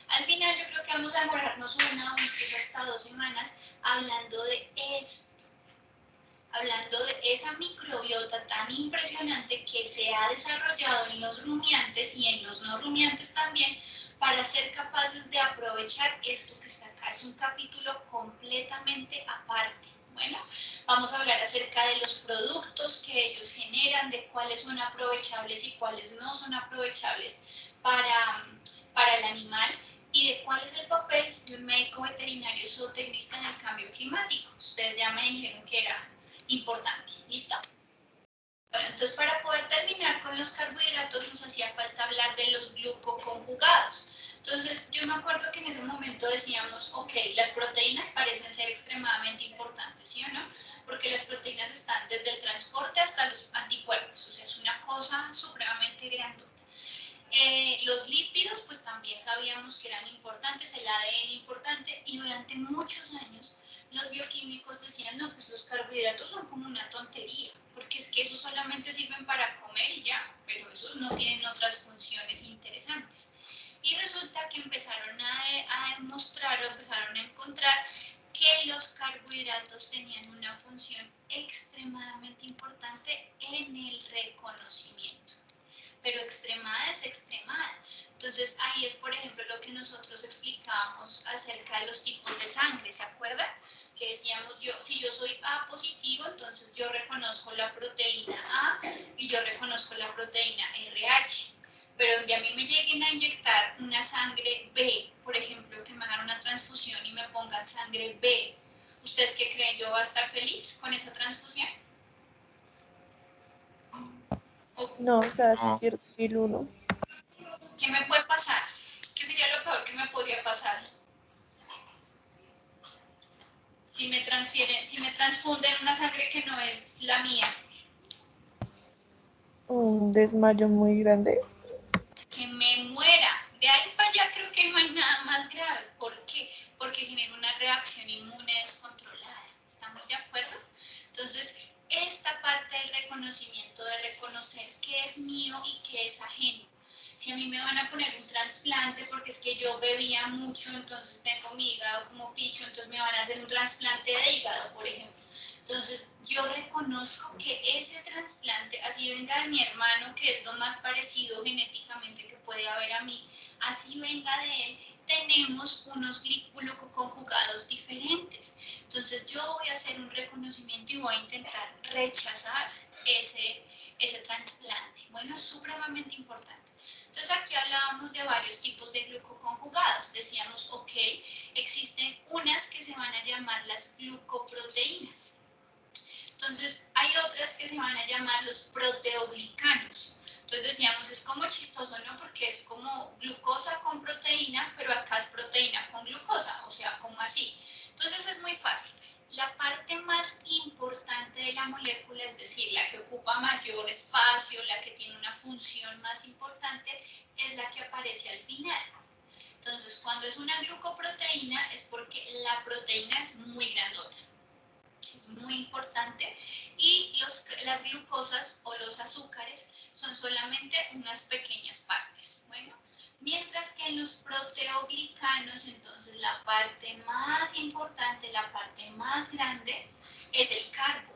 Al final yo creo que vamos a demorarnos una o incluso hasta 2 semanas hablando de esto. Hablando de esa microbiota tan impresionante que se ha desarrollado en los rumiantes y en los no rumiantes también para ser capaces de aprovechar esto que está acá. Es un capítulo completamente aparte. Bueno, vamos a hablar acerca de los productos que ellos generan, de cuáles son aprovechables y cuáles no son aprovechables para el animal y de cuál es el papel de un médico veterinario zootecnista en el cambio climático. Ustedes ya me dijeron que era importante. ¿Listo? Bueno, entonces para poder terminar con los carbohidratos nos hacía falta hablar de los glucoconjugados. Entonces yo me acuerdo que en ese momento decíamos, ok, las proteínas parecen ser extremadamente importantes, ¿sí o no? Porque las proteínas están desde el transporte hasta los anticuerpos, o sea, es una cosa supremamente grandota. Los lípidos, pues también sabíamos que eran importantes, el ADN importante, y durante muchos años los bioquímicos decían, no, pues los carbohidratos son como una tontería, porque es que esos solamente sirven para comer y ya, pero esos no tienen otras funciones interesantes. Y resulta que empezaron a demostrar o empezaron a encontrar que los carbohidratos tenían una función extremadamente importante en el reconocimiento. Pero extremada es extremada. Entonces ahí es, por ejemplo, lo que nosotros explicábamos acerca de los tipos de sangre, ¿se acuerdan? Que decíamos, si yo soy A positivo, entonces yo reconozco la proteína A y yo reconozco la proteína RH. Pero donde a mí me lleguen a inyectar una sangre B, por ejemplo, que me hagan una transfusión y me pongan sangre B, ¿ustedes qué creen? ¿Yo voy a estar feliz con esa transfusión? No, o sea, No. sentir el uno. ¿Qué me puede pasar? ¿Qué sería lo peor que me podría pasar? Si me transfunden una sangre que no es la mía, Un desmayo muy grande. que me muera. De ahí para allá creo que no hay nada más grave. ¿Por qué? Porque genera una reacción inmune descontrolada. ¿Estamos de acuerdo? Entonces, esta parte del reconocimiento, de reconocer qué es mío y qué es ajeno. Si a mí me van a poner un trasplante porque es que yo bebía mucho, entonces tengo mi hígado como picho, entonces me van a hacer un trasplante de hígado, por ejemplo. Entonces, yo reconozco que ese trasplante, así venga de mi hermano, que es lo más parecido genéticamente que puede haber a mí, así venga de él, tenemos unos glucoconjugados diferentes. Entonces, yo voy a hacer un reconocimiento y voy a intentar rechazar ese trasplante. Bueno, es supremamente importante. Entonces, aquí hablábamos de varios tipos de glucoconjugados. Decíamos, ok, existen unas que se van a llamar las glucoproteínas. Entonces, hay otras que se van a llamar los proteoglicanos. Entonces decíamos, es como chistoso, ¿no? Porque es como glucosa con proteína, pero acá es proteína con glucosa, o sea, como así. Entonces es muy fácil. La parte más importante de la molécula, es decir, la que ocupa mayor espacio, la que tiene una función más importante, es la que aparece al final. Entonces, cuando es una glucoproteína, es porque la proteína es muy grandota. Es muy importante, y las glucosas o los azúcares son solamente unas pequeñas partes. Bueno, mientras que en los proteoglicanos, entonces la parte más importante, la parte más grande es el carbo.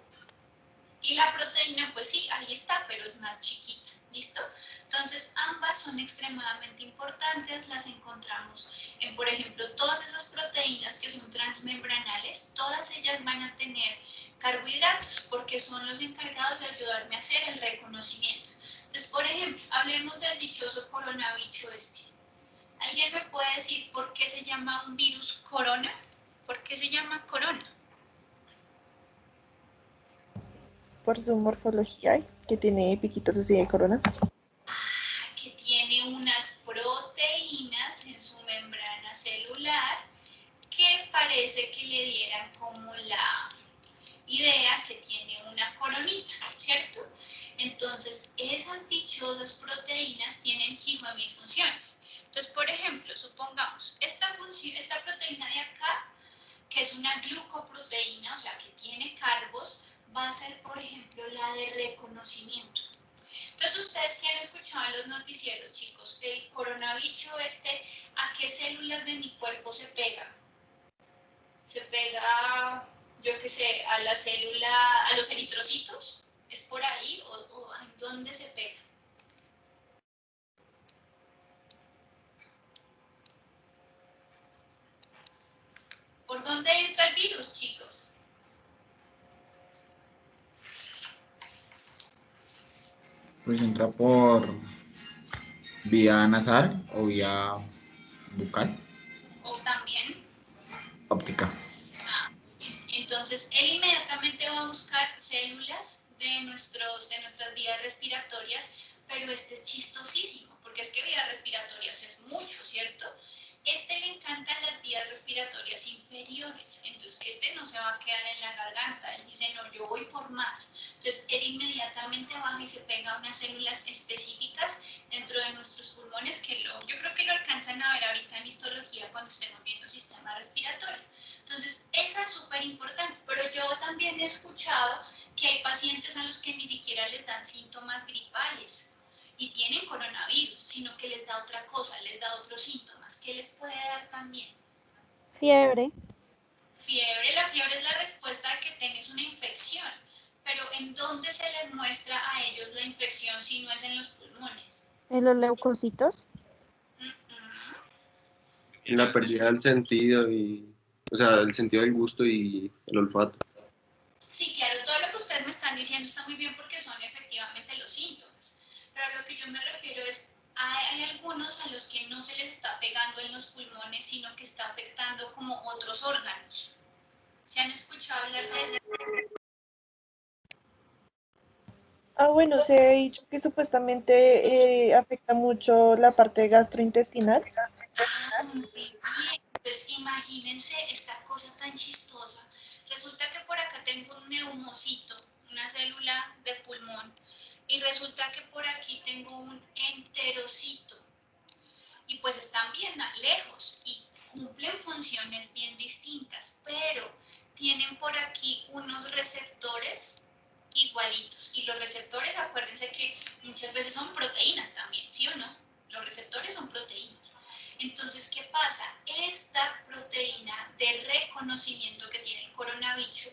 Y la proteína, pues sí, ahí está, pero es más chiquita. ¿Listo? Entonces, ambas son extremadamente importantes, las encontramos en, por ejemplo, todas esas proteínas que son transmembranales, todas ellas van a tener carbohidratos, porque son los encargados de ayudarme a hacer el reconocimiento. Entonces, por ejemplo, hablemos del dichoso coronavirus este. ¿Alguien me puede decir por qué se llama un virus corona? ¿Por qué se llama corona? Por su morfología, que tiene piquitos así de corona. Que tiene unas proteínas en su membrana celular que parece que le dieran como la idea que tiene una coronita, ¿cierto? Entonces, esas dichosas proteínas tienen 100.000 funciones. Entonces, por ejemplo, supongamos, esta proteína de acá, que es una glucoproteína, o sea, que tiene carbos, va a ser, por ejemplo, la de reconocimiento. Entonces, ustedes que han escuchado en los noticieros, chicos, el coronavirus ¿a qué células de mi cuerpo se pega? Se pega, yo qué sé, a la célula, a los eritrocitos, ¿es por ahí o en dónde se pega? ¿Por dónde entra el virus, chicos? Pues entra por vía nasal o vía bucal, O también, óptica. entonces él inmediatamente va a buscar células de nuestras vías respiratorias, pero este es chistosísimo, porque es que vías respiratorias es mucho, ¿cierto? Le encantan las vías respiratorias inferiores, entonces no se va a quedar en la garganta, él dice, no, yo voy por más. Entonces él inmediatamente baja y se pega a unas células específicas dentro de nuestros pulmones, que yo creo que lo alcanzan a ver ahorita en histología cuando estemos viendo sistema respiratorio. Entonces, esa es súper importante, pero yo también he escuchado que hay pacientes a los que ni siquiera les dan síntomas gripales y tienen coronavirus, sino que les da otra cosa, les da otros síntomas. ¿Qué les puede dar también? Fiebre. Fiebre, la fiebre es la respuesta de que tienes una infección, pero ¿en dónde se les muestra a ellos la infección si no es en los pulmones? En los leucocitos. En la pérdida del sentido o sea, el sentido del gusto y el olfato. Sí, claro, todo lo que ustedes me están diciendo está muy bien porque son efectivamente los síntomas, pero a lo que yo me refiero es, hay algunos a los que no se les está pegando en los pulmones, sino que está afectando como otros órganos. ¿Se han escuchado hablar de eso? Bueno, se ha dicho que supuestamente afecta mucho la parte gastrointestinal. Muy bien, pues imagínense esta cosa tan chistosa. Resulta que por acá tengo un neumocito, una célula de pulmón, y resulta que por aquí tengo un enterocito. Y pues están bien lejos y cumplen funciones bien distintas, pero tienen por aquí unos receptores igualitos. Y los receptores, acuérdense que muchas veces son proteínas también, ¿sí o no? Los receptores son proteínas. Entonces, ¿qué pasa? Esta proteína de reconocimiento que tiene el coronavirus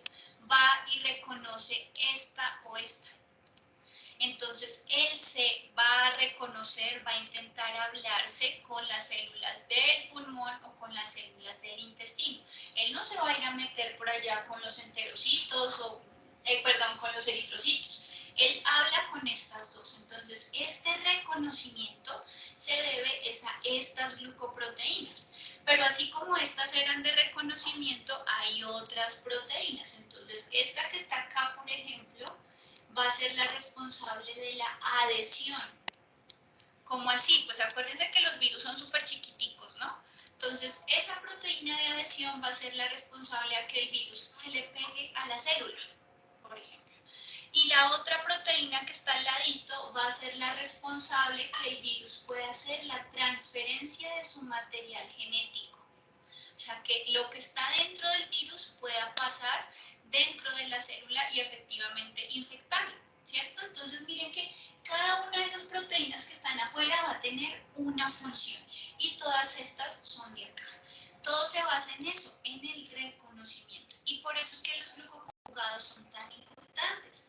va a si reconoce esta o esta. Entonces, él se va a reconocer, va a intentar hablarse con las células del pulmón o con las células del intestino. Él no se va a ir a meter por allá con los enterocitos o, con los eritrocitos. Él habla con estas dos. Entonces, este reconocimiento se debe a estas glucoproteínas. Pero así como estas eran de reconocimiento, hay otras proteínas. Entonces, esta que está acá, por ejemplo, va a ser la responsable de la adhesión. ¿Cómo así? Pues acuérdense que los virus son súper chiquiticos, ¿no? Entonces, esa proteína de adhesión va a ser la responsable a que el virus se le pegue a la célula, por ejemplo. Y la otra proteína que está al ladito va a ser la responsable que el virus pueda hacer la transferencia de su material genético. O sea, que lo que está dentro del virus pueda pasar dentro de la célula y efectivamente infectarla, ¿cierto? Entonces miren que cada una de esas proteínas que están afuera va a tener una función y todas estas son de acá. Todo se basa en eso, en el reconocimiento. Y por eso es que los glucoconjugados son tan importantes.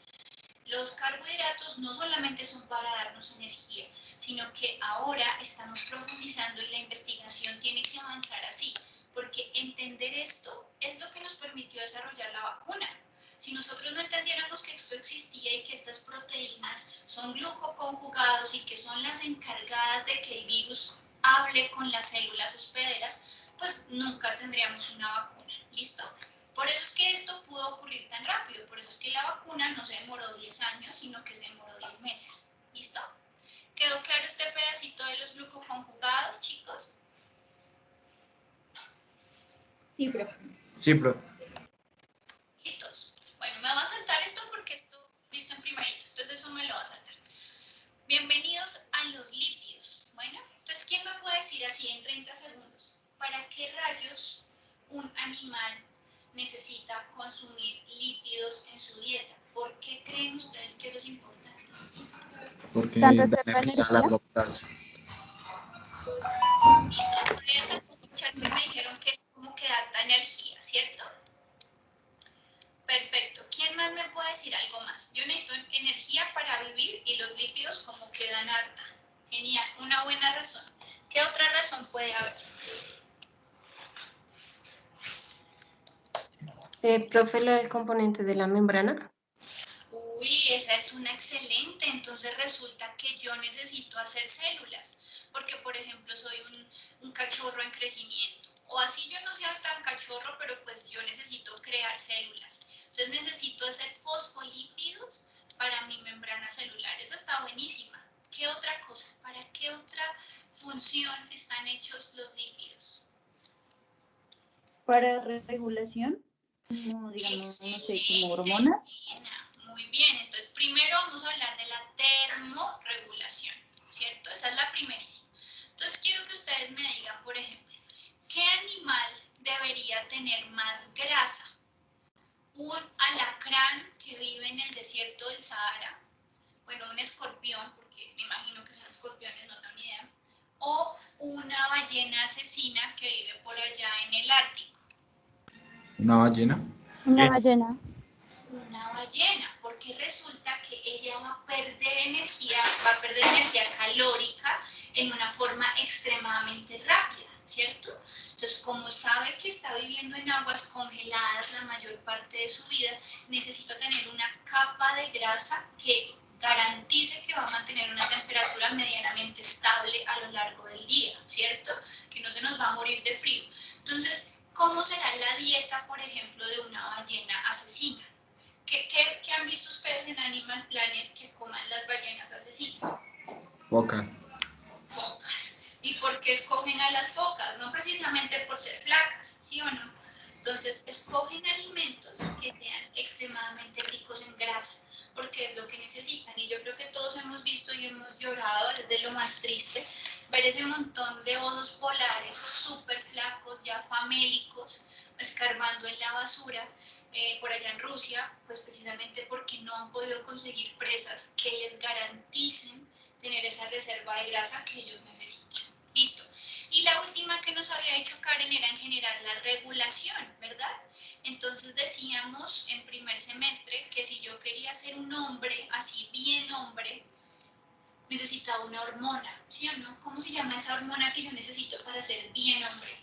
Los carbohidratos no solamente son para darnos energía, sino que ahora estamos profundizando y la investigación tiene que avanzar así. Porque entender esto es lo que nos permitió desarrollar la vacuna. Si nosotros no entendiéramos que esto existía y que estas proteínas son glucoconjugados y que son las encargadas de que el virus hable con las células hospederas, pues nunca tendríamos una vacuna. ¿Listo? Por eso es que esto pudo ocurrir tan rápido. Por eso es que la vacuna no se demoró 10 años, sino que se demoró 10 meses. ¿Listo? ¿Quedó claro este pedacito de los glucoconjugados, chicos? Sí, profe. Sí, profe. ¿Listos? Bueno, me va a saltar esto porque esto visto en primerito, entonces eso me lo va a saltar. Bienvenidos a los lípidos. Bueno, entonces, ¿quién me puede decir así en 30 segundos? ¿Para qué rayos un animal necesita consumir lípidos en su dieta? ¿Por qué creen ustedes que eso es importante? Porque ¿Dan da reserva de energía a energía? largo plazo. ¿Listo? Yo alcancé a escuchar que me dijeron que es como que harta energía, ¿cierto? Perfecto. ¿Quién más me puede decir algo más? Yo necesito energía para vivir y los lípidos como que dan harta. Genial, una buena razón. ¿Qué otra razón puede haber? Profe, lo del componente de la membrana. Uy, esa es una excelente. Entonces resulta que yo necesito hacer células, porque por ejemplo soy un cachorro en crecimiento. O así yo no sea tan cachorro, pero pues yo necesito crear células. Entonces necesito hacer fosfolípidos para mi membrana celular. Esa está buenísima. ¿Qué otra cosa? ¿Para qué otra función están hechos los lípidos? Para regulación, como digamos, no sé, como hormonas. Lina. Muy bien, entonces primero vamos a hablar de la termorregulación, ¿cierto? Esa es la primerísima. Entonces quiero que ustedes me digan, por ejemplo, ¿qué animal debería tener más grasa? ¿Un alacrán que vive en el desierto del Sahara? Bueno, un escorpión, porque me imagino que son escorpiones, no tengo ni idea. ¿O una ballena asesina que vive por allá en el Ártico? ¿Una ballena? Una ballena. Una ballena, porque resulta que ella va a perder energía calórica en una forma extremadamente rápida, ¿cierto? Entonces, como sabe que está viviendo en aguas congeladas la mayor parte de su vida, necesita tener una capa de grasa que garantice que va a mantener una temperatura medianamente estable a lo largo del día, ¿cierto? Que no se nos va a morir de frío. Entonces, ¿cómo será la dieta, por ejemplo, de una ballena asesina? ¿Qué han visto ustedes en Animal Planet que coman las ballenas asesinas? Focas. Focas. ¿Y por qué escogen a las focas? No precisamente por ser flacas, ¿sí o no? Entonces, escogen alimentos que sean extremadamente ricos en grasa, porque es lo que necesitan. Y yo creo que todos hemos visto y hemos llorado, es de lo más triste, ver ese montón de osos polares súper flacos, ya famélicos, escarbando en la basura, por allá en Rusia, pues precisamente porque no han podido conseguir presas que les garanticen tener esa reserva de grasa que ellos necesitan. Listo. Y la última que nos había dicho Karen era en generar la regulación, ¿verdad? Entonces decíamos en primer semestre necesita una hormona, ¿sí o no? ¿Cómo se llama esa hormona que yo necesito para ser bien hombre?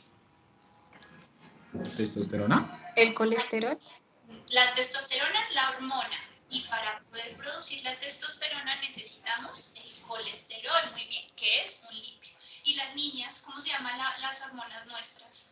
¿Testosterona? El colesterol. La testosterona es la hormona y para poder producir la testosterona necesitamos el colesterol, muy bien, que es un lípido. Y las niñas, ¿cómo se llaman las hormonas nuestras?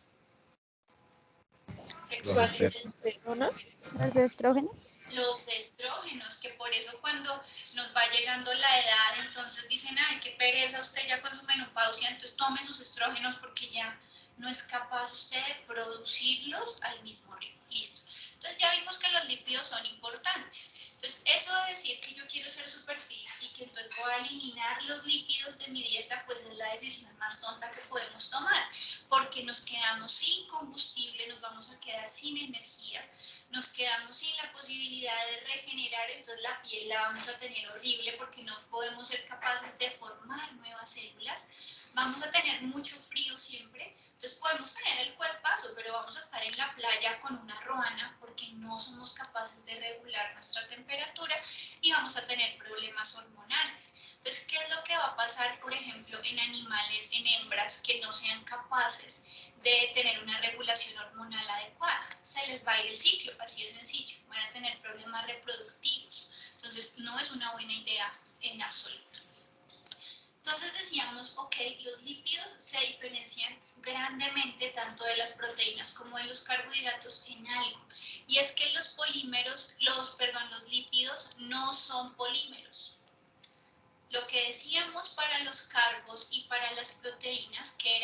Sexuales. ¿Testosterona? ¿Los estrógenos? Los estrógenos, que por eso cuando nos va llegando la edad, entonces dicen, ay, qué pereza usted ya con su menopausia, entonces tome sus estrógenos porque ya no es capaz usted de producirlos al mismo ritmo. Listo. Entonces ya vimos que los lípidos son importantes. Entonces eso de decir que yo quiero ser super fit y que entonces voy a eliminar los lípidos de mi dieta, pues es la decisión más tonta que podemos tomar, porque nos quedamos sin combustible, nos vamos a quedar sin energía, nos quedamos sin la posibilidad de regenerar, entonces la piel la vamos a tener horrible porque no podemos ser capaces de formar nuevas células, vamos a tener mucho frío siempre, entonces podemos tener el cuerpazo, pero vamos a estar en la playa con una ruana porque no somos capaces de regular nuestra temperatura y vamos a tener problemas hormonales. Entonces, ¿qué es lo que va a pasar, por ejemplo, en animales, en hembras que no sean capaces de tener una regulación hormonal adecuada? Se les va a ir el ciclo, así de sencillo, van a tener problemas reproductivos. Entonces, no es una buena idea en absoluto. Entonces decíamos, ok, los lípidos se diferencian grandemente tanto de las proteínas como de los carbohidratos en algo. Y es que los lípidos no son polímeros. Lo que decíamos para los carbos y para las proteínas, que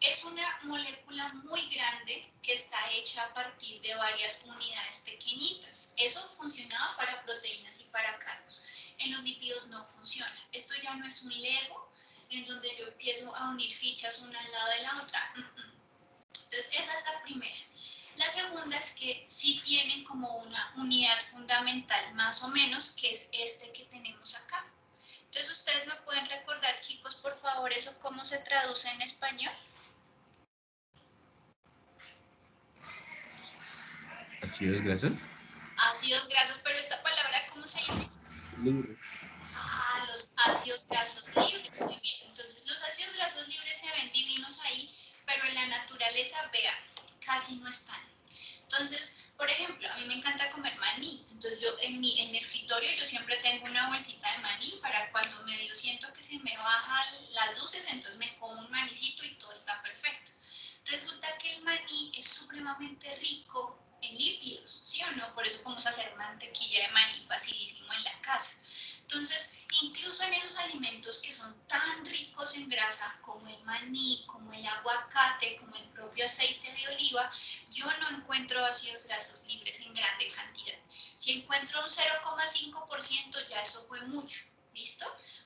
es una molécula muy grande que está hecha a partir de varias unidades pequeñitas. Eso funcionaba para proteínas y para carbos. En los lípidos no funciona. Esto ya no es un Lego en donde yo empiezo a unir fichas una al lado de la otra. Entonces, esa es la primera. La segunda es que sí tienen como una unidad fundamental más o menos, que es este que tenemos acá. Entonces, ustedes me pueden recordar, chicos, por favor, eso cómo se traduce en español. ¿Ácidos grasos? Ácidos grasos, pero esta palabra, ¿cómo se dice? Libre. Ah, los ácidos grasos libres, muy bien. Entonces, los ácidos grasos libres se ven divinos ahí, pero en la naturaleza, vean, casi no están. Entonces, por ejemplo, a mí me encanta comer maní. Entonces, yo en mi escritorio yo siempre tengo una bolsita de maní para cuando medio siento que se me bajan las luces, entonces me como un manicito y todo está perfecto. Resulta que el maní es supremamente rico en lípidos, ¿sí o no? Por eso podemos hacer mantequilla de maní facilísimo en la casa. Entonces, incluso en esos alimentos que son tan ricos en grasa, como el maní, como el aguacate, como el propio aceite de oliva, yo no encuentro ácidos grasos libres en grande cantidad. Si encuentro un 0,5%, ya eso fue mucho, ¿listo?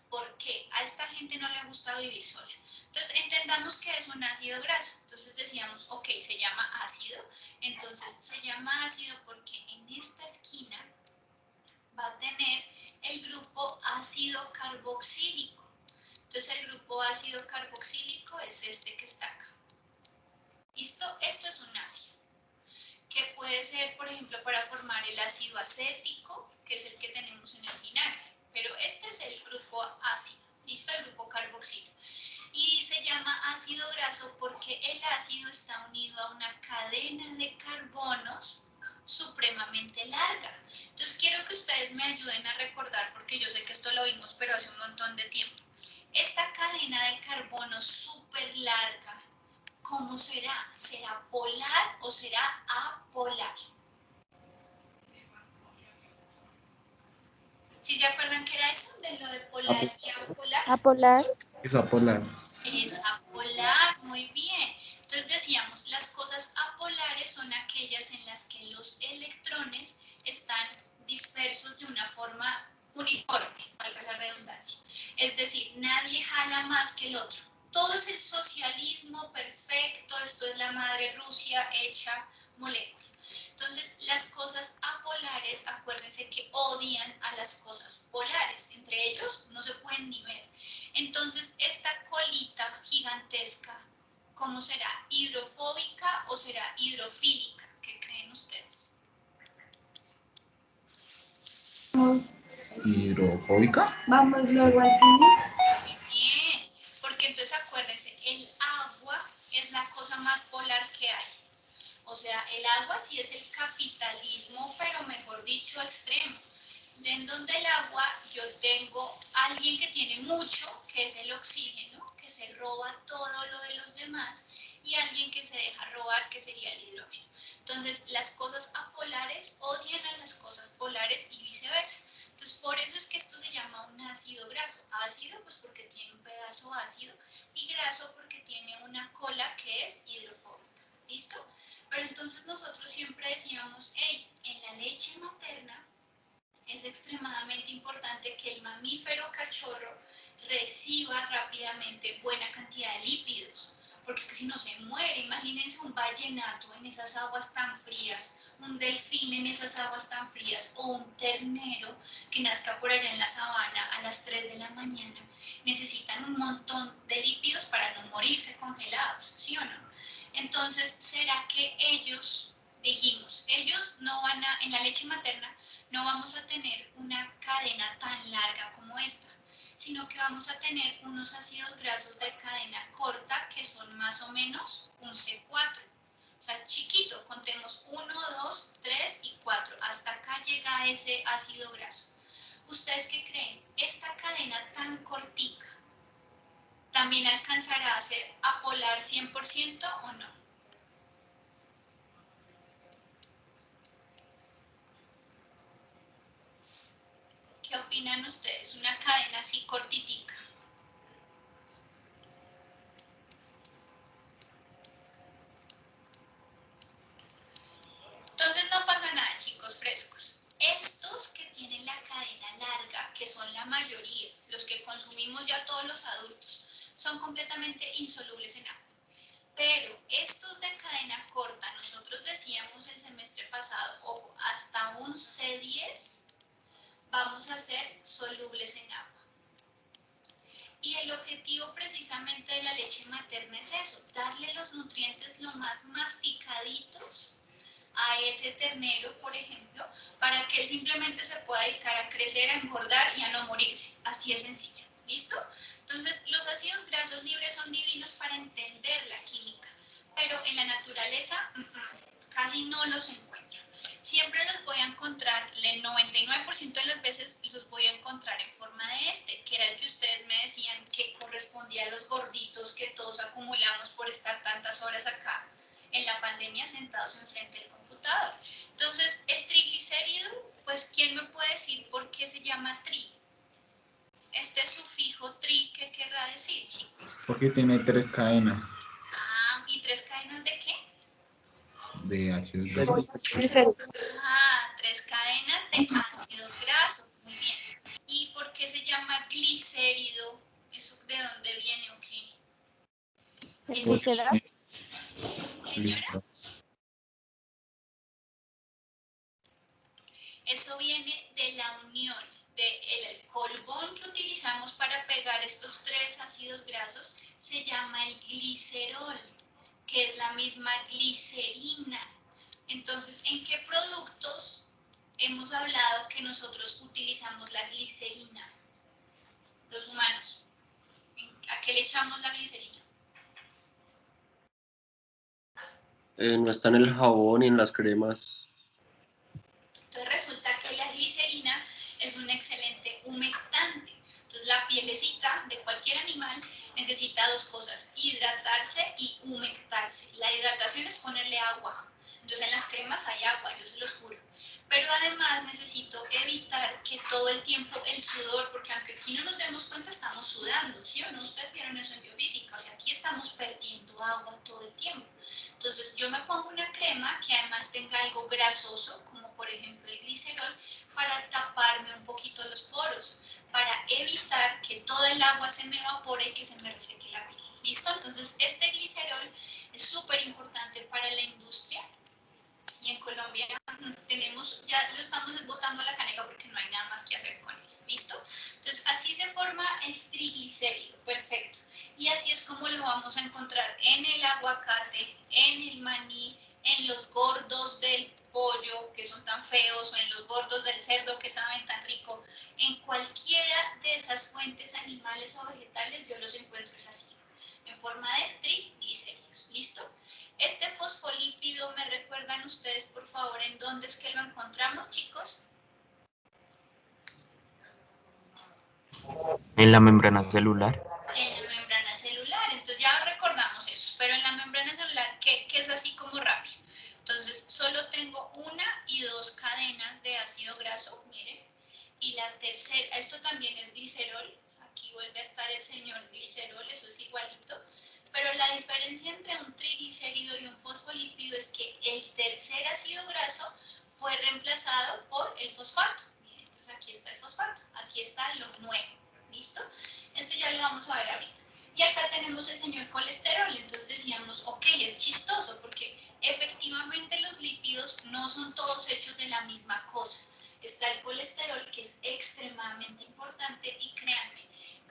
Porque a esta gente no le gusta vivir sola. Entonces, entendamos que es un ácido graso. Entonces decíamos, ok, se llama ácido. Entonces, se llama ácido porque en esta esquina va a tener el grupo ácido carboxílico. Entonces, el grupo ácido carboxílico es este que está acá. ¿Listo? Esto es un ácido, que puede ser, por ejemplo, para formar el ácido acético, que es el que tenemos en el vinagre. Pero este es el grupo ácido, ¿listo? El grupo carboxílico. Y se llama ácido graso porque el ácido está unido a una cadena de carbonos supremamente larga. Entonces quiero que ustedes me ayuden a recordar, porque yo sé que esto lo vimos pero hace un montón de tiempo. Esta cadena de carbonos súper larga, ¿cómo será? ¿Será polar o será apolar? ¿Sí se acuerdan qué era eso de lo de polar y apolar? Apolar. Es apolar. Es apolar, muy bien. Entonces decíamos, las cosas apolares son aquellas en las que los electrones están dispersos de una forma uniforme, valga la redundancia. Es decir, nadie jala más que el otro. Todo es el socialismo perfecto, esto es la madre Rusia hecha molécula. Entonces, las cosas apolares, acuérdense que odian a las cosas polares. Entre ellos no se pueden ni ver. Entonces, esta colita gigantesca, ¿cómo será? ¿Hidrofóbica o será hidrofílica? ¿Qué creen ustedes? ¿Hidrofóbica? Vamos luego al cine. O sea, el agua sí es el capitalismo, pero mejor dicho, extremo. En donde el agua, yo tengo alguien que tiene mucho, que es el oxígeno, que se roba todo lo de los demás, y alguien que se deja robar, que sería el hidrógeno. Entonces, las cosas apolares odian a las cosas polares y viceversa. Entonces, por eso es que esto se llama un ácido graso. Ácido, pues porque tiene un pedazo ácido, y graso porque tiene una cola que es hidrofóbica. ¿Listo? Pero entonces nosotros siempre decíamos, hey, en la leche materna es extremadamente importante que el mamífero cachorro reciba rápidamente buena cantidad de lípidos, porque es que si no se muere. Imagínense un vallenato en esas aguas tan frías, un delfín en esas aguas tan frías, o un ternero que nazca por allá en la sabana a las 3 de la mañana. Necesitan un montón de lípidos para no morirse congelados, ¿sí o no? Entonces, ¿será que dijimos, ellos no van a, en la leche materna, no vamos a tener una cadena tan larga como esta, sino que vamos a tener unos ácidos grasos de cadena corta que son más o menos un C4. O sea, es chiquito, contemos 1, 2, 3 y 4. Hasta acá llega ese ácido graso. ¿Ustedes qué creen? ¿Esta cadena tan cortica también alcanzará a ser apolar 100% o no? ¿Qué opinan ustedes? Una cadena así cortitica. Entonces no pasa nada, chicos frescos. Estos que tienen la cadena larga, que son la mayoría, los que consumimos ya todos los adultos, son completamente insolubles en agua. Pero estos de cadena corta, nosotros decíamos el semestre pasado, ojo, hasta un C10 vamos a ser solubles en agua. Y el objetivo precisamente de la leche materna es eso, darle los nutrientes lo más masticaditos a ese ternero, por ejemplo, para que él simplemente se pueda dedicar a crecer, a engordar y a no morirse. Así es sencillo. ¿Listo? Entonces, los ácidos grasos libres son divinos para entender la química, pero en la naturaleza casi no los encuentro. Siempre los voy a encontrar, el 99% de las veces los voy a encontrar en forma de este, que era el que ustedes me decían que correspondía a los gorditos que todos acumulamos por estar tantas horas acá en la pandemia sentados enfrente del computador. Entonces, el triglicérido, pues, ¿quién me puede decir por qué se llama tri? Este sufijo tri, ¿qué querrá decir, chicos? Porque tiene 3 cadenas Ah, ¿y 3 cadenas de qué? de ácidos grasos. Ah, 3 cadenas de ácidos grasos, muy bien. ¿Y por qué se llama glicérido? ¿Eso de dónde viene o qué? ¿El Eso, glicerol? señora, eso viene de la unión del colbón que utilizamos para pegar estos 3 ácidos grasos, se llama el glicerol, que es la misma glicerina. Entonces, ¿en qué productos hemos hablado que nosotros utilizamos la glicerina? Los humanos. ¿A qué le echamos la glicerina? No está en el jabón y en las cremas. Entonces resulta que la glicerina es un excelente humectante. Entonces la pielecita de cualquier animal necesita 2 cosas, hidratarse y humectarse. La hidratación es ponerle agua. Entonces en las cremas hay agua, yo se los juro. Pero además necesito evitar que todo el tiempo el sudor, porque aunque aquí no nos demos cuenta estamos sudando, ¿sí o no? Ustedes vieron eso en biofísica, o sea, aquí estamos perdiendo agua todo el tiempo. Entonces yo me pongo una crema que además tenga algo grasoso, como por ejemplo el glicerol, para taparme un poquito los poros, para evitar que todo el agua se me evapore y que se me reseque la piel. ¿Listo? Entonces este glicerol es súper importante para la industria. Y en Colombia tenemos, ya lo estamos botando a la caneca porque no hay nada más que hacer con él. ¿Listo? Entonces así se forma el triglicérido, perfecto. Y así es como lo vamos a encontrar en el aguacate, en el maní, en los gordos del pollo que son tan feos, o en los gordos del cerdo que saben tan rico. En cualquiera de esas fuentes animales o vegetales yo los encuentro es así, en forma de triglicéridos. ¿Listo? Este fosfolípido me recuerdan ustedes, por favor, en dónde es que lo encontramos, chicos? En la membrana celular. En la membrana celular. Entonces ya recordamos eso, pero en la membrana celular, ¿qué es así como rápido? Entonces solo tengo una y dos cadenas de ácido graso, miren, y la tercera, esto también es glicerol, aquí vuelve a estar el señor glicerol, eso es igualito, pero la diferencia entre un triglicérido y un fosfolípido es que el tercer ácido graso fue reemplazado por el fosfato. Miren, entonces aquí está el fosfato, aquí está lo nuevo, ¿listo? Este ya lo vamos a ver ahorita. Y acá tenemos el señor colesterol, entonces decíamos, ok, es chistoso porque efectivamente los lípidos no son todos hechos de la misma cosa. Está el colesterol, que es extremadamente importante, y créanme,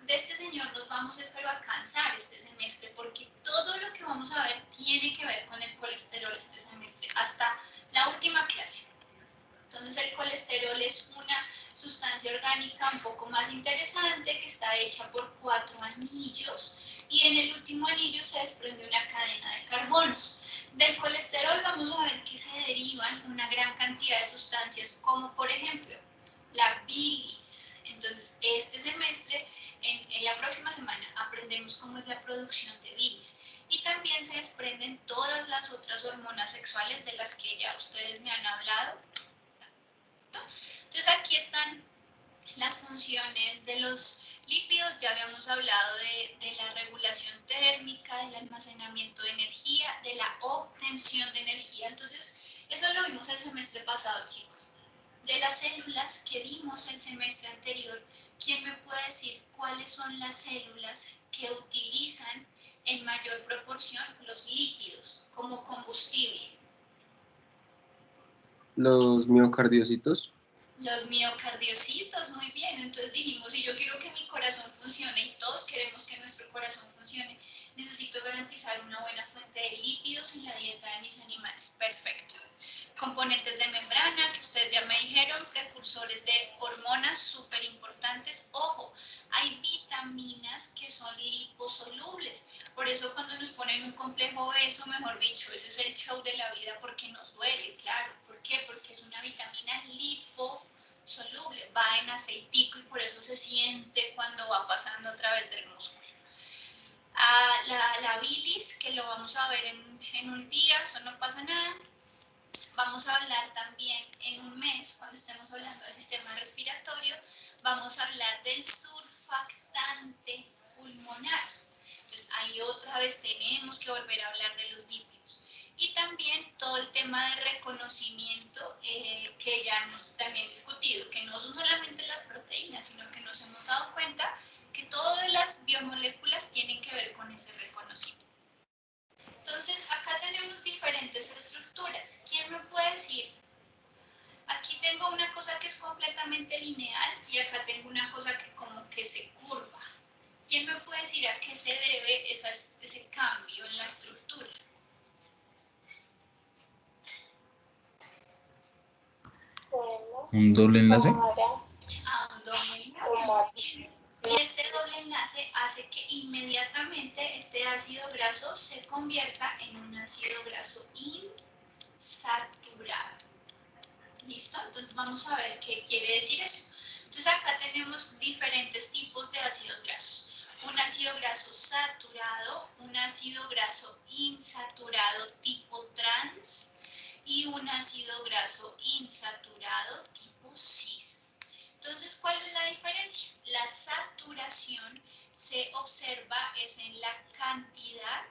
de este señor nos vamos, espero, a cansar este semestre, porque todo lo que vamos a ver tiene que ver con el colesterol este semestre, hasta la última clase. Entonces el colesterol es una sustancia orgánica un poco más interesante que está hecha por 4 anillos y en el último anillo se desprende una cadena de carbonos. Del colesterol vamos a ver que se derivan una gran cantidad de sustancias como por ejemplo la bilis. Entonces este semestre, en la próxima semana, aprendemos cómo es la producción de bilis. Y también se desprenden todas las otras hormonas sexuales de las que ya ustedes me han hablado. Entonces aquí están las funciones de los lípidos, ya habíamos hablado de la regulación térmica, del almacenamiento de energía, de la obtención de energía. Entonces eso lo vimos el semestre pasado, chicos. De las células que vimos el semestre anterior, ¿quién me puede decir cuáles son las células que utilizan en mayor proporción los lípidos como combustible? Los miocardiocitos. Los miocardiocitos, muy bien. Entonces dijimos, si yo quiero que mi corazón funcione y todos queremos que nuestro corazón funcione, necesito garantizar una buena fuente de lípidos en la dieta de mis animales. Perfecto. Componentes de membrana, que ustedes ya me dijeron, precursores de hormonas súper importantes. Ojo, hay vitaminas que son liposolubles. Por eso cuando nos ponen un complejo B, eso mejor dicho, ese es el show de la vida porque nos duele, claro. ¿Por qué? Porque es una vitamina liposoluble, va en aceitico y por eso se siente cuando va pasando a través del músculo. La bilis, que lo vamos a ver en un día, eso no pasa nada. Vamos a hablar también en un mes, cuando estemos hablando del sistema respiratorio, vamos a hablar del surfactante pulmonar. Entonces ahí otra vez tenemos que volver a hablar de los lípidos. Y también todo el tema de reconocimiento que ya hemos también discutido, que no son solamente las proteínas, sino que nos hemos dado cuenta que todas las biomoléculas tienen que ver con ese reconocimiento. Entonces, acá tenemos diferentes estructuras. ¿Quién me puede decir? Aquí tengo una cosa que es completamente lineal y acá tengo una cosa que como que se curva. ¿Quién me puede decir a qué se debe ese cambio en la estructura? Un doble enlace. A un doble enlace, muy bien. Y este doble enlace hace que inmediatamente este ácido graso se convierta en un ácido graso insaturado. ¿Listo? Entonces vamos a ver qué quiere decir eso. Entonces acá tenemos diferentes tipos de ácidos grasos. Un ácido graso saturado, un ácido graso insaturado tipo trans y un ácido graso insaturado tipo cis. Entonces, ¿cuál es la diferencia? La saturación se observa es en la cantidad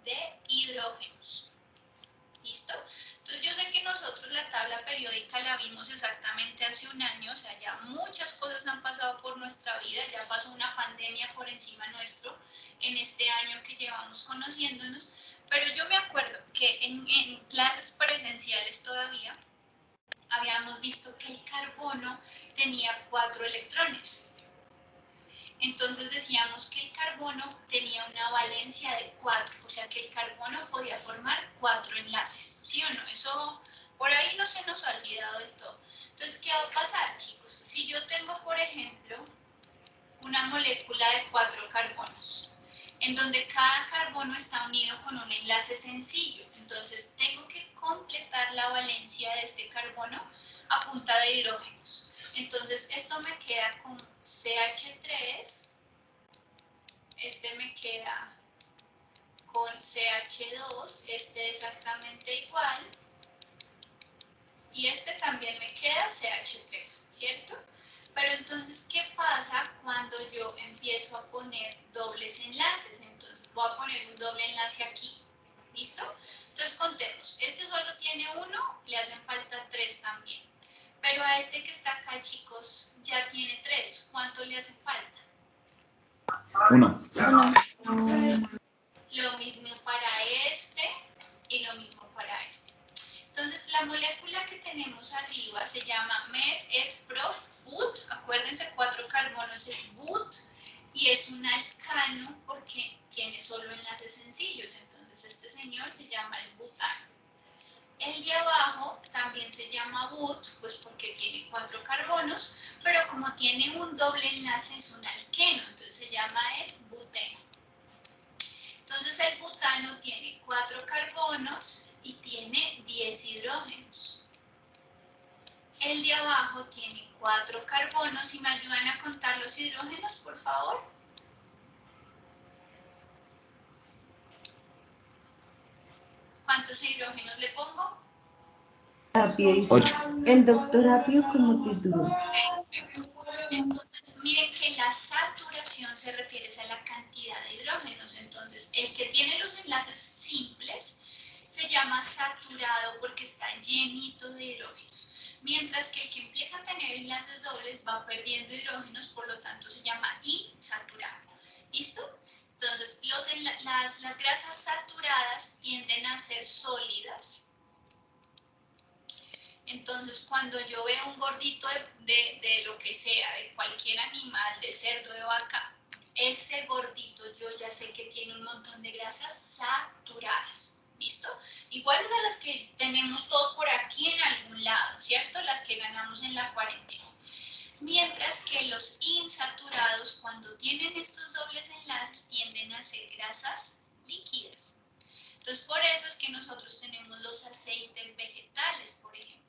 de hidrógenos. ¿Listo? Entonces yo sé que nosotros la tabla periódica la vimos exactamente hace un año, o sea, ya muchas cosas han pasado por nuestra vida, ya pasó una pandemia por encima nuestro en este año que llevamos conociéndonos, pero yo me acuerdo que en clases presenciales todavía habíamos visto que el carbono tenía 4 electrones. Entonces decíamos que el carbono tenía una valencia de 4, o sea que el carbono podía formar 4 enlaces, ¿sí o no? Eso por ahí no se nos ha olvidado del todo. Entonces, ¿qué va a pasar, chicos? Si yo tengo, por ejemplo, una molécula de 4 carbonos, en donde cada carbono está unido con un enlace sencillo, entonces tengo que completar de hidrógenos. Entonces esto me queda con CH3, este me queda con CH2, este exactamente igual, y este también me queda CH3, ¿cierto? Pero entonces, ¿qué pasa cuando yo empiezo a poner dobles enlaces? Entonces voy a poner un doble enlace aquí, ¿listo? Entonces contemos, este solo tiene uno, le hacen falta 3 también. Pero a este que está acá, chicos, ya tiene 3. ¿Cuánto le hace falta? 1. Lo mismo para este y lo mismo para este. Entonces, la molécula que tenemos arriba se llama MET-ET-PROF-BUT. Acuérdense, 4 carbonos es BUT y es un alcano porque tiene solo enlaces sencillos. Entonces, este señor se llama el butano. El de abajo también se llama BUT, pues porque tiene 4 carbonos, pero como tiene un doble enlace es un alqueno, entonces se llama el buteno. Entonces el butano tiene 4 carbonos y tiene 10 hidrógenos. El de abajo tiene 4 carbonos y me ayudan a contar los hidrógenos, por favor. ¿Cuántos hidrógenos le pongo? Apio dice. 8. El doctor Apio como título. Entonces, miren que la saturación se refiere a la cantidad de hidrógenos. Entonces, el que tiene los enlaces simples se llama saturado porque está llenito de hidrógenos. Mientras que el que empieza a tener enlaces dobles va perdiendo hidrógenos, por lo tanto se llama insaturado. ¿Listo? Entonces, las grasas saturadas tienden a ser sólidas. Entonces, cuando yo veo un gordito de lo que sea, de cualquier animal, de cerdo, de vaca, ese gordito yo ya sé que tiene un montón de grasas saturadas, ¿listo? Iguales a las que tenemos todos por aquí en algún lado, ¿cierto? Las que ganamos en la cuarentena. Mientras que los insaturados, cuando tienen estos dobles enlaces, tienden a ser grasas líquidas. Entonces, por eso es que nosotros tenemos los aceites vegetales, por ejemplo.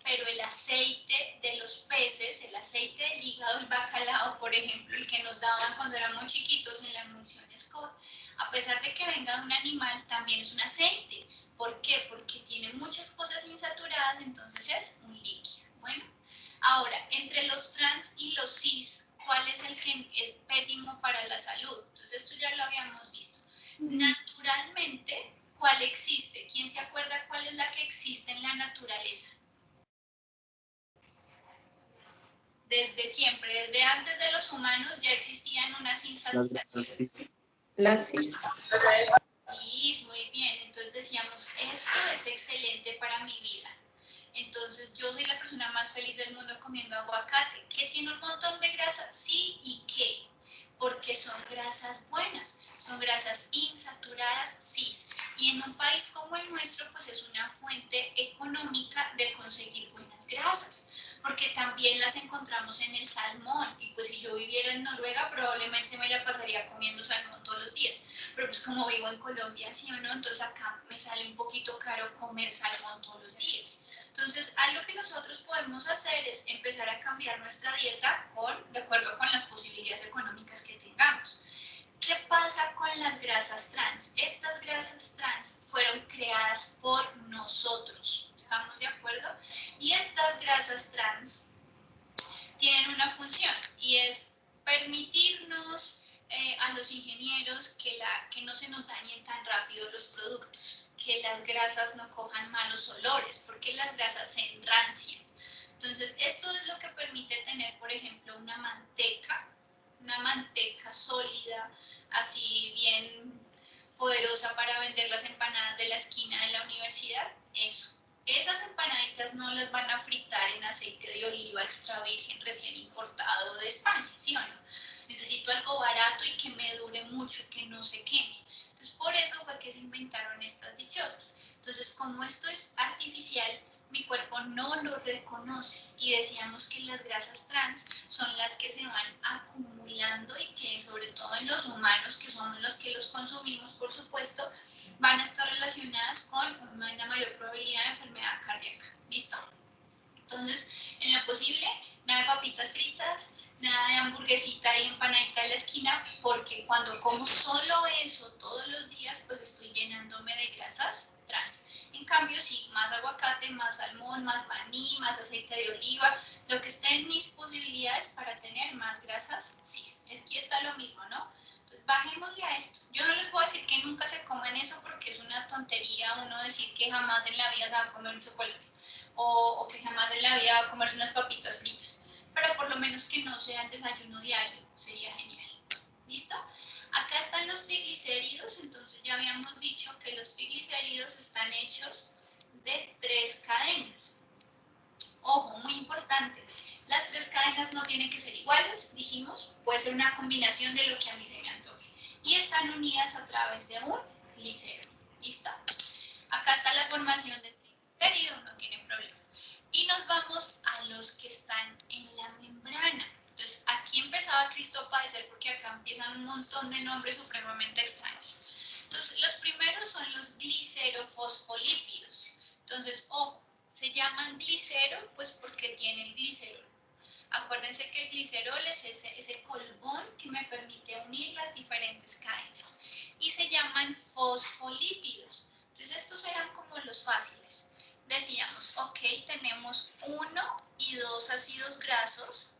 Pero el aceite de los peces, el aceite del hígado, el bacalao, por ejemplo, el que nos daban cuando éramos chiquitos en la emulsión Scott, a pesar de que venga de un animal, también es un aceite. ¿Por qué? Porque tiene muchas cosas insaturadas, entonces es un líquido. Bueno, ahora, entre los trans y los cis, ¿cuál es el que es pésimo para la salud? Entonces, esto ya lo habíamos visto. Naturalmente, ¿cuál existe? ¿Quién se acuerda cuál es la que existe en la naturaleza? Desde siempre, desde antes de los humanos ya existían unas insaturaciones. Las cis. Sí, muy bien. Entonces decíamos, esto es excelente para mi vida. Entonces yo soy la persona más feliz del mundo comiendo aguacate. ¿Que tiene un montón de grasa? Sí, ¿y qué? Porque son grasas buenas, son grasas insaturadas, cis. Y en un país como el nuestro, pues es una fuente económica de conseguir buenas grasas, porque también las encontramos en el salmón. Y pues si yo viviera en Noruega, probablemente me la pasaría comiendo salmón todos los días. Pero pues como vivo en Colombia, ¿sí o no? Entonces acá me sale un poquito caro comer salmón todos los días. Entonces, algo que nosotros podemos hacer es empezar a cambiar nuestra dieta de acuerdo con las posibilidades económicas que tengamos. ¿Qué pasa con las grasas trans? Estas grasas trans fueron creadas por nosotros, ¿estamos de acuerdo? Y estas grasas trans tienen una función y es permitirnos a los ingenieros que no se nos dañen tan rápido los productos, que las grasas no cojan malos olores, porque las grasas se enrancian. Entonces, esto es lo que permite tener, por ejemplo, una manteca sólida, así bien poderosa para vender las empanadas de la esquina de la universidad. Eso. Esas empanaditas no las van a fritar en aceite de oliva extra virgen recién importado de España, ¿sí o no? Necesito algo barato y que me dure mucho, que no se queme. Entonces, por eso fue que se inventaron estas dichosas. Entonces, como esto es artificial, mi cuerpo no lo reconoce y decíamos que las grasas trans son las que se van acumulando y que sobre todo en los humanos, que somos los que los consumimos, por supuesto, van a estar relacionadas con una mayor probabilidad de enfermedad cardíaca. ¿Listo? Entonces, en la cambio, sí, más aguacate, más salmón, más maní, más aceite de oliva, lo que esté en mis posibilidades para tener más grasas, sí, aquí está lo mismo, ¿no? Entonces, bajémosle a esto. Yo no les voy a decir que nunca se coman eso porque es una tontería uno decir que jamás en la vida se va a comer un chocolate o que jamás en la vida va a comerse unas papitas fritas, pero por lo menos que no sea el desayuno diario, sería genial. ¿Listo? Acá están los triglicéridos, entonces ya habíamos dicho que los triglicéridos están hechos de 3 cadenas. Ojo, muy importante, las 3 cadenas no tienen que ser iguales, dijimos, puede ser una combinación de lo que a mí se me antoje. Y están unidas a través de un glicero. ¿Listo? Acá está la formación del triglicérido, no tiene problema. Y nos vamos a los que están en la membrana. Entonces, aquí empezaba Cristo a padecer porque acá empiezan un montón de nombres supremamente extraños. Entonces, los primeros son los glicerofosfolípidos. Entonces, ojo, se llaman glicero pues porque tienen glicerol. Acuérdense que el glicerol es ese colbón que me permite unir las diferentes cadenas. Y se llaman fosfolípidos. Entonces, estos eran como los fáciles. Decíamos, ok, tenemos 1 y 2 ácidos grasos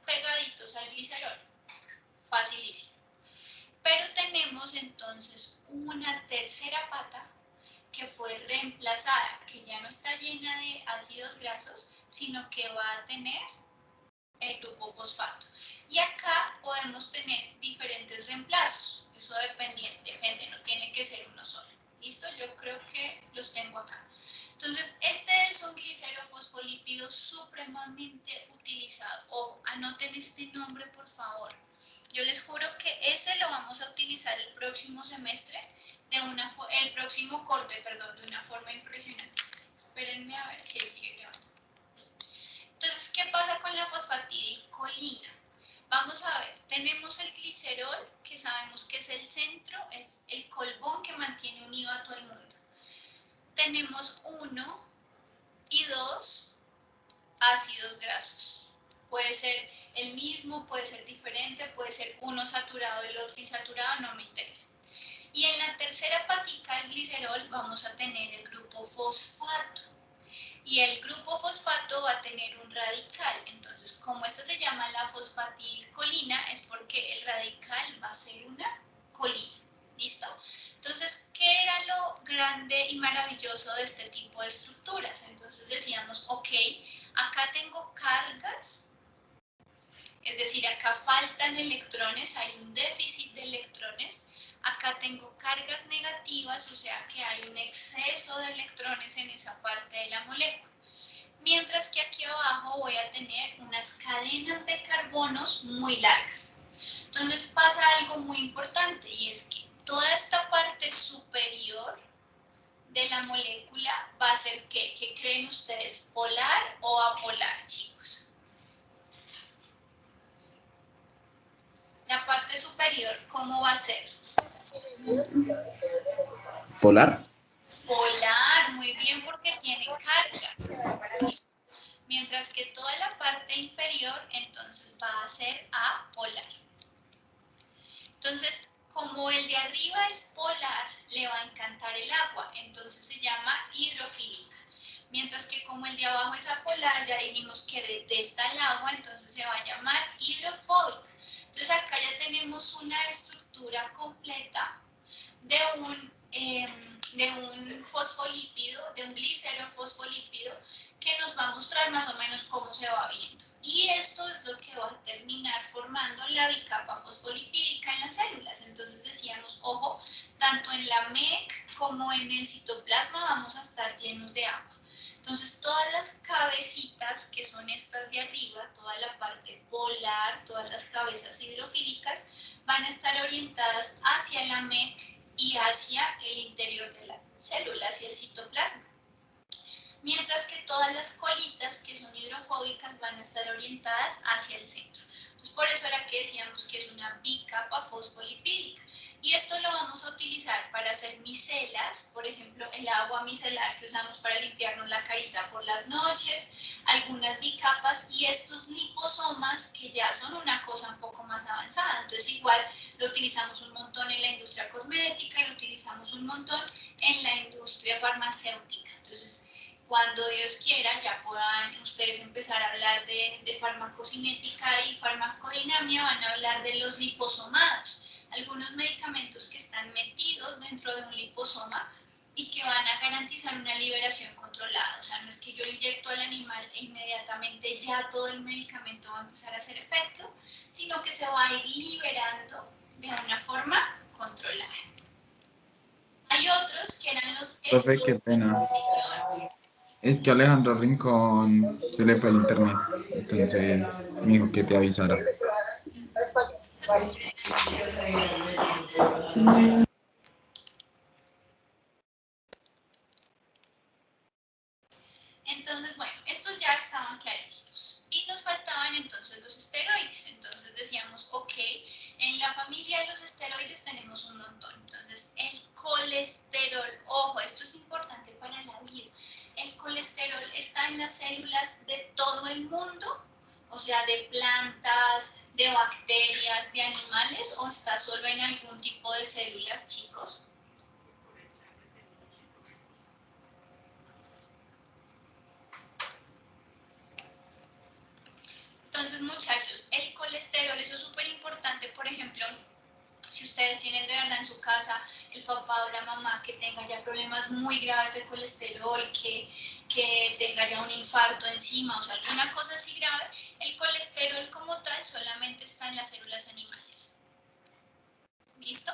pegaditos al glicerol. Facilísimo. Pero tenemos entonces una tercera pata que fue reemplazada, que ya no está llena de ácidos grasos, sino que va a tener el grupo fosfato. Y acá podemos tener diferentes reemplazos. Eso depende, no tiene que ser uno solo. ¿Listo? Yo creo que los tengo acá. Entonces, este es un glicerofosfolípido supremamente utilizado. Ojo, anoten este nombre, por favor. Yo les juro que ese lo vamos a utilizar el próximo semestre, el próximo corte, perdón, de una forma impresionante. Espérenme a ver si sigue grabando. Entonces, ¿qué pasa con la fosfatidilcolina? Vamos a ver, tenemos el glicerol, que sabemos que es el centro, es el colbón que mantiene unido a todo el mundo. Tenemos 1 y 2 ácidos grasos. Puede ser el mismo, puede ser diferente, puede ser uno saturado y el otro insaturado, no me interesa. Y en la tercera patica del glicerol vamos a tener el grupo fosfato. Y el grupo fosfato va a tener un radical. Entonces, como esta se llama la fosfatidilcolina, es porque el radical va a ser una colina. ¿Listo? Entonces, ¿qué era lo grande y maravilloso de este tipo de estructuras? Entonces decíamos, ok, acá tengo cargas, es decir, acá faltan electrones, hay un déficit de electrones. Acá tengo cargas negativas, o sea que hay un exceso de electrones en esa parte de la molécula. Mientras que aquí abajo voy a tener unas cadenas de carbonos muy largas. Entonces pasa algo muy importante y es que toda esta parte superior de la molécula va a ser ¿qué? ¿Qué creen ustedes? ¿Polar o apolar, chicos? La parte superior, ¿cómo va a ser? ¿Polar? Polar, muy bien, porque tiene cargas. ¿Listo? Mientras que toda la parte inferior, entonces va a ser apolar. Entonces, como el de arriba es polar, le va a encantar el agua, entonces se llama hidrofílica. Mientras que como el de abajo es apolar, ya dijimos que detesta el agua, entonces se va a llamar hidrofóbica. Entonces acá ya tenemos una estructura completa de un fosfolípido, de un glicerofosfolípido, que nos va a mostrar más o menos cómo se va viendo. Y esto es lo que va a terminar formando la bicapa fosfolipídica en las células. Entonces decíamos, ojo, tanto en la MEC como en el citoplasma vamos a estar llenos de agua. Entonces todas las cabecitas que son estas de arriba, toda la parte polar, todas las cabezas hidrofílicas, van a estar orientadas hacia la MEC y hacia el interior de la célula, hacia el citoplasma. Mientras que todas las colitas que son hidrofóbicas van a estar orientadas hacia el centro. Entonces por eso era que decíamos que es una bicapa fosfolipídica. Y esto lo vamos a utilizar para hacer micelas, por ejemplo el agua micelar que usamos para limpiarnos la carita por las noches, algunas bicapas y estos liposomas que ya son una cosa un poco más avanzada. Entonces igual lo utilizamos un montón en la industria cosmética y lo utilizamos un montón en la industria farmacéutica. Entonces, cuando Dios quiera, ya puedan ustedes empezar a hablar de farmacocinética y farmacodinamia, van a hablar de los liposomados, algunos medicamentos que están metidos dentro de un liposoma y que van a garantizar una liberación controlada. O sea, no es que yo inyecto al animal e inmediatamente ya todo el medicamento va a empezar a hacer efecto, sino que se va a ir liberando de una forma controlada. Hay otros que eran los Profe, qué pena. Es que Alejandro Rincón se le fue el internet, entonces me dijo que te avisara. Entonces, bueno, estos ya estaban clarísimos. Y nos faltaban entonces los esteroides. Entonces decíamos, ok, en la familia de los esteroides tenemos un montón. Entonces, el colesterol, ojo, esto es importante para la vida. El colesterol está en las células de todo el mundo, o sea, de plantas, de bacterias, de animales, o está solo en algún tipo de células, chicos. Entonces, muchachos, el colesterol, eso es súper importante. Por ejemplo, si ustedes tienen de verdad en su casa el papá o la mamá que tenga ya problemas muy graves de colesterol, que tenga ya un infarto encima, o sea, alguna cosa así grave, el colesterol como tal solamente está en las células animales. ¿Listo?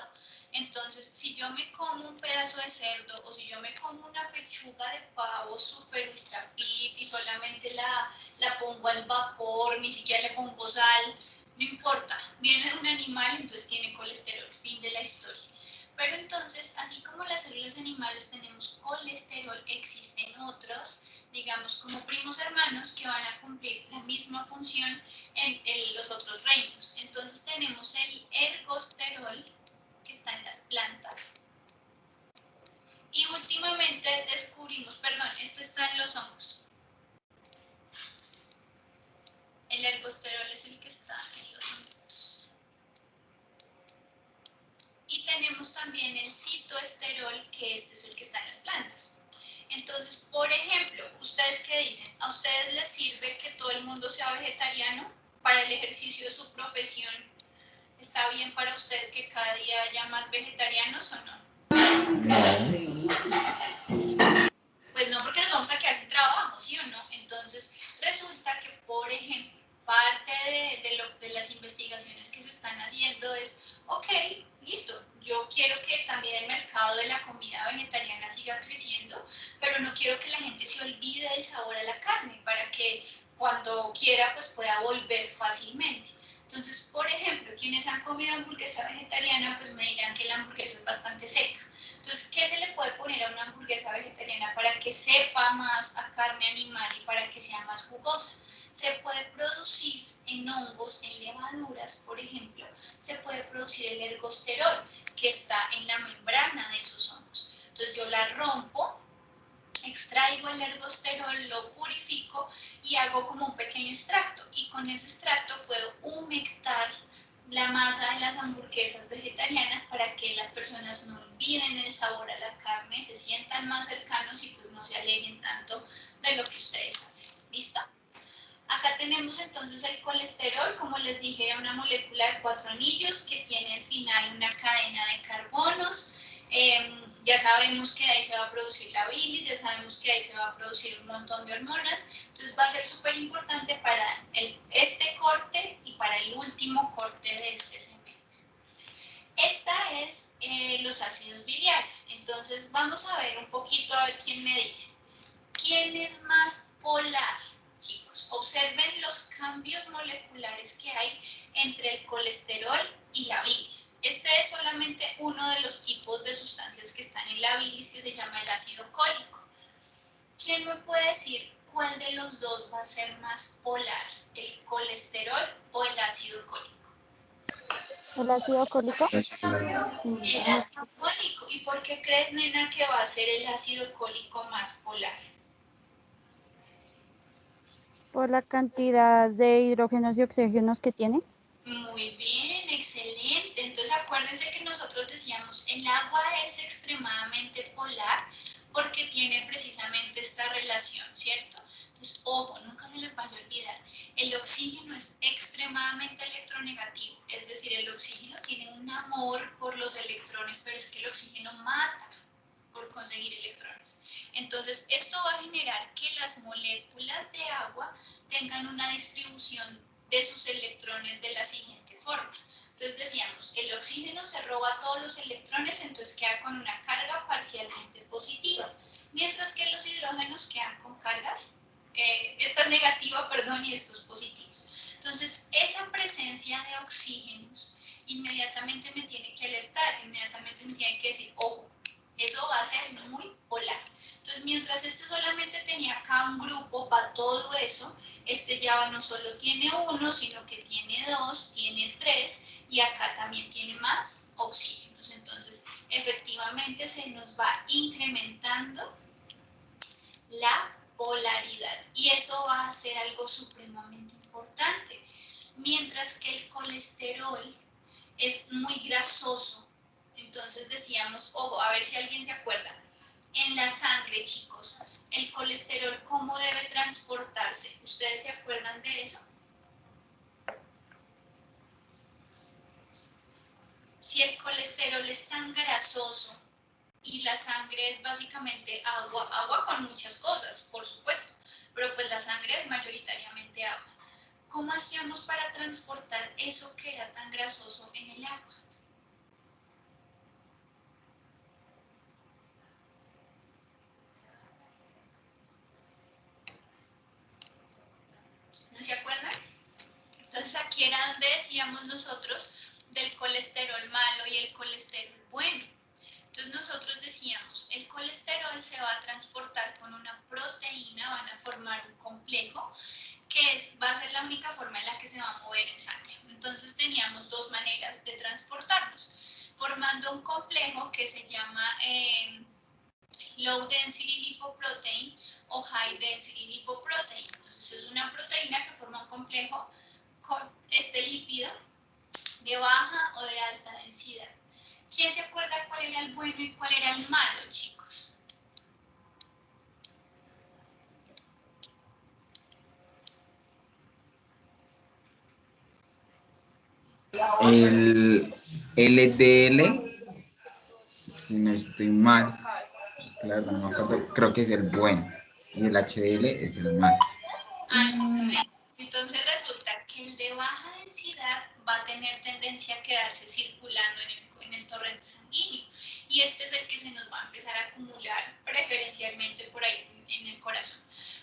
Entonces, si yo me como un pedazo de cerdo o si yo me como una pechuga de pavo super ultra fit y solamente la pongo al vapor, ni siquiera le pongo sal, no importa, viene de un animal, entonces tiene colesterol, fin de la historia. Pero entonces, así como las células animales tenemos colesterol, existen otros, digamos como primos hermanos, que van a cumplir la misma función en los otros reinos. Entonces tenemos el ergosterol, que está en las plantas. Y últimamente descubrimos, perdón, este está en los hongos. El ergosterol es el que está en los hongos. Y tenemos también el citoesterol, que este es el que está en las plantas. Entonces, por ejemplo, ¿ustedes qué dicen? ¿A ustedes les sirve que todo el mundo sea vegetariano para el ejercicio de su profesión? ¿Está bien para ustedes que cada día haya más vegetarianos o no? Pues no, porque nos vamos a quedar sin trabajo, ¿sí o no? Entonces, resulta que, por ejemplo, parte de las investigaciones que se están haciendo es, ok, listo, yo quiero que también el mercado de la comida vegetariana siga creciendo, pero no quiero que la gente se olvide del sabor a la carne, para que cuando quiera pues pueda volver fácilmente. Entonces, por ejemplo, quienes han comido hamburguesa vegetariana, pues me dirán que la hamburguesa es bastante seca. Entonces, ¿qué se le puede poner a una hamburguesa vegetariana para que sepa más a carne animal y para que sea más jugosa? Se puede producir en hongos, en levaduras, por ejemplo, se puede producir el ergosterol, que está en la membrana de esos hongos. Entonces, yo la rompo, extraigo el ergosterol, lo purifico y hago como un pequeño extracto. Y con ese extracto puedo humectar la masa de las hamburguesas vegetarianas para que las personas no olviden el sabor a la carne, se sientan más cercanos y pues no se alejen tanto de lo que ustedes hacen. ¿Listo? Acá tenemos entonces el colesterol, como les dije, era una molécula de 4 anillos que tiene al final una cadena de carbonos. Ya sabemos que de ahí se va a producir la bilis, ya sabemos que de ahí se va a producir un montón de hormonas, entonces va a ser súper importante para este corte y para el último corte de este semestre. Esta es los ácidos biliares, entonces vamos a ver un poquito a ver quién me dice. ¿Quién es más polar, chicos? Observen los cambios moleculares que hay entre el colesterol y la bilis. Este es solamente uno de los tipos de sustancias que están en la bilis, que se llama el ácido cólico. ¿Quién me puede decir cuál de los dos va a ser más polar, el colesterol o el ácido cólico? ¿El ácido cólico? El ácido cólico. ¿Y por qué crees, nena, que va a ser el ácido cólico más polar? Por la cantidad de hidrógenos y oxígenos que tiene. Muy bien, excelente. Entonces acuérdense que nosotros decíamos, el agua es extremadamente polar porque tiene precisamente electrones, entonces queda con una carga parcialmente positiva, mientras que los hidrógenos quedan con cargas, esta es negativa, perdón, y estos positivos. Entonces, esa presencia de oxígenos inmediatamente me tiene que alertar, inmediatamente me tiene que decir, ojo, eso va a ser muy polar. Entonces, mientras este solamente tenía acá un grupo para todo eso, este ya no solo tiene uno, sino que tiene dos, tiene tres, y acá también tiene más oxígenos. Entonces, efectivamente se nos va incrementando la polaridad, y eso va a ser algo supremamente importante. Mientras que el colesterol es muy grasoso, entonces decíamos, ojo, a ver si alguien se acuerda, en la sangre, chicos, el colesterol, ¿cómo debe transportarse? ¿Ustedes se acuerdan de eso? Si el colesterol es tan grasoso y la sangre es básicamente agua, agua con muchas cosas, por supuesto, pero pues la sangre es mayoritariamente agua. ¿Cómo hacíamos para transportar eso que era tan grasoso en el agua? ¿No se acuerdan? Entonces aquí era donde decíamos nosotros del colesterol malo y el colesterol bueno. Entonces nosotros decíamos, el colesterol se va a transportar con una proteína, van a formar un complejo, que va a ser la única forma en la que se va a mover en sangre. Entonces teníamos dos maneras de transportarnos, formando un complejo que se llama low density lipoprotein o high density lipoprotein. Entonces es una proteína que forma un complejo con este lípido de baja o de alta densidad. ¿Quién se acuerda cuál era el bueno y cuál era el malo, chicos? El LDL, si no estoy mal, es que la verdad no me acuerdo, creo que es el bueno y el HDL es el malo. Entonces resulta que el de baja densidad va a tener tendencia a quedarse circulando en el torrente sanguíneo, y este es el que se nos va a empezar a acumular preferencialmente por ahí en el corazón,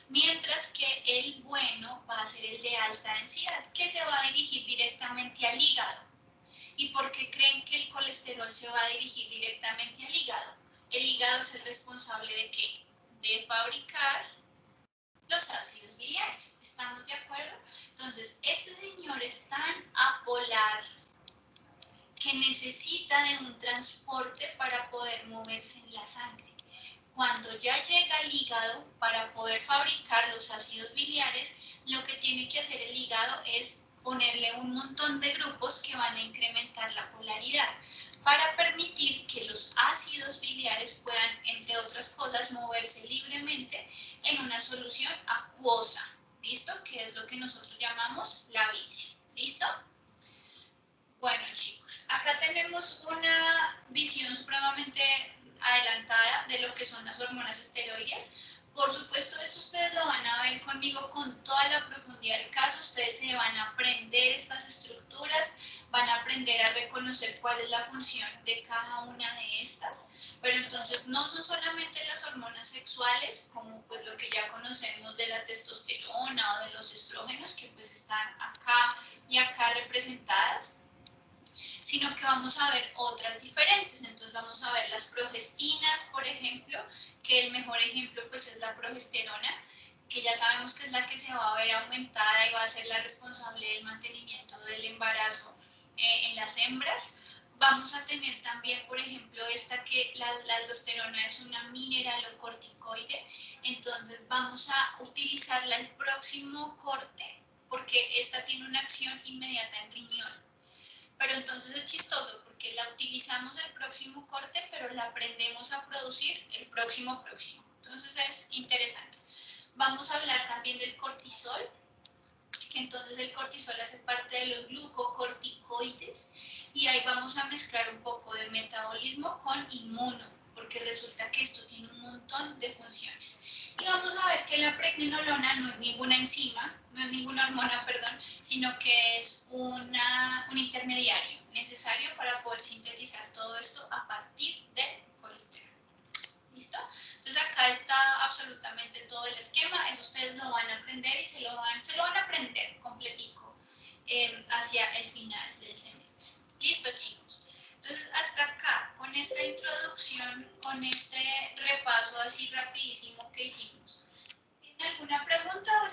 mientras que el bueno va a ser el de alta densidad, que se va a dirigir directamente al hígado. ¿Y por qué creen que el colesterol se va a dirigir directamente al hígado? El hígado es el responsable ¿de qué? De fabricar los ácidos biliares. ¿Estamos de acuerdo? Entonces, este señor es tan apolar que necesita de un transporte para poder moverse en la sangre. Cuando ya llega al hígado, para poder fabricar los ácidos biliares, lo que tiene que hacer el hígado es ponerle un montón de grupos que van a incrementar la polaridad para permitir que los ácidos biliares puedan, entre otras cosas, moverse libremente en una solución acuosa, ¿listo? Que es lo que nosotros llamamos la bilis, ¿listo? Bueno, chicos, acá tenemos una visión supremamente adelantada de lo que son las hormonas esteroideas. Por supuesto, esto ustedes lo van a ver conmigo con toda la profundidad del caso. Ustedes se van a aprender estas estructuras, van a aprender a reconocer cuál es la función de cada una de estas. Pero entonces no son solamente las hormonas sexuales, como pues lo que ya conocemos de la testosterona o de los estrógenos, que pues están acá y acá representadas, sino que vamos a ver otras diferentes. Entonces vamos a ver las progestinas, por ejemplo, que el mejor ejemplo pues es la progesterona, que ya sabemos que es la que se va a ver aumentada y va a ser la responsable del mantenimiento del embarazo en las hembras. Vamos a tener también, por ejemplo, esta que la aldosterona es una mineralocorticoide, entonces vamos a utilizarla el próximo corte, porque esta tiene una acción inmediata en riñón. Pero entonces es chistoso porque la utilizamos el próximo corte, pero la aprendemos a producir el próximo. Entonces es interesante. Vamos a hablar también del cortisol, que entonces el cortisol hace parte de los glucocorticoides, y ahí vamos a mezclar un poco de metabolismo con inmuno, porque resulta que esto tiene un montón de funciones. Y vamos a ver que la pregnenolona no es ninguna enzima, no es ninguna hormona, perdón, sino que es un intermediario necesario para poder sintetizar todo esto a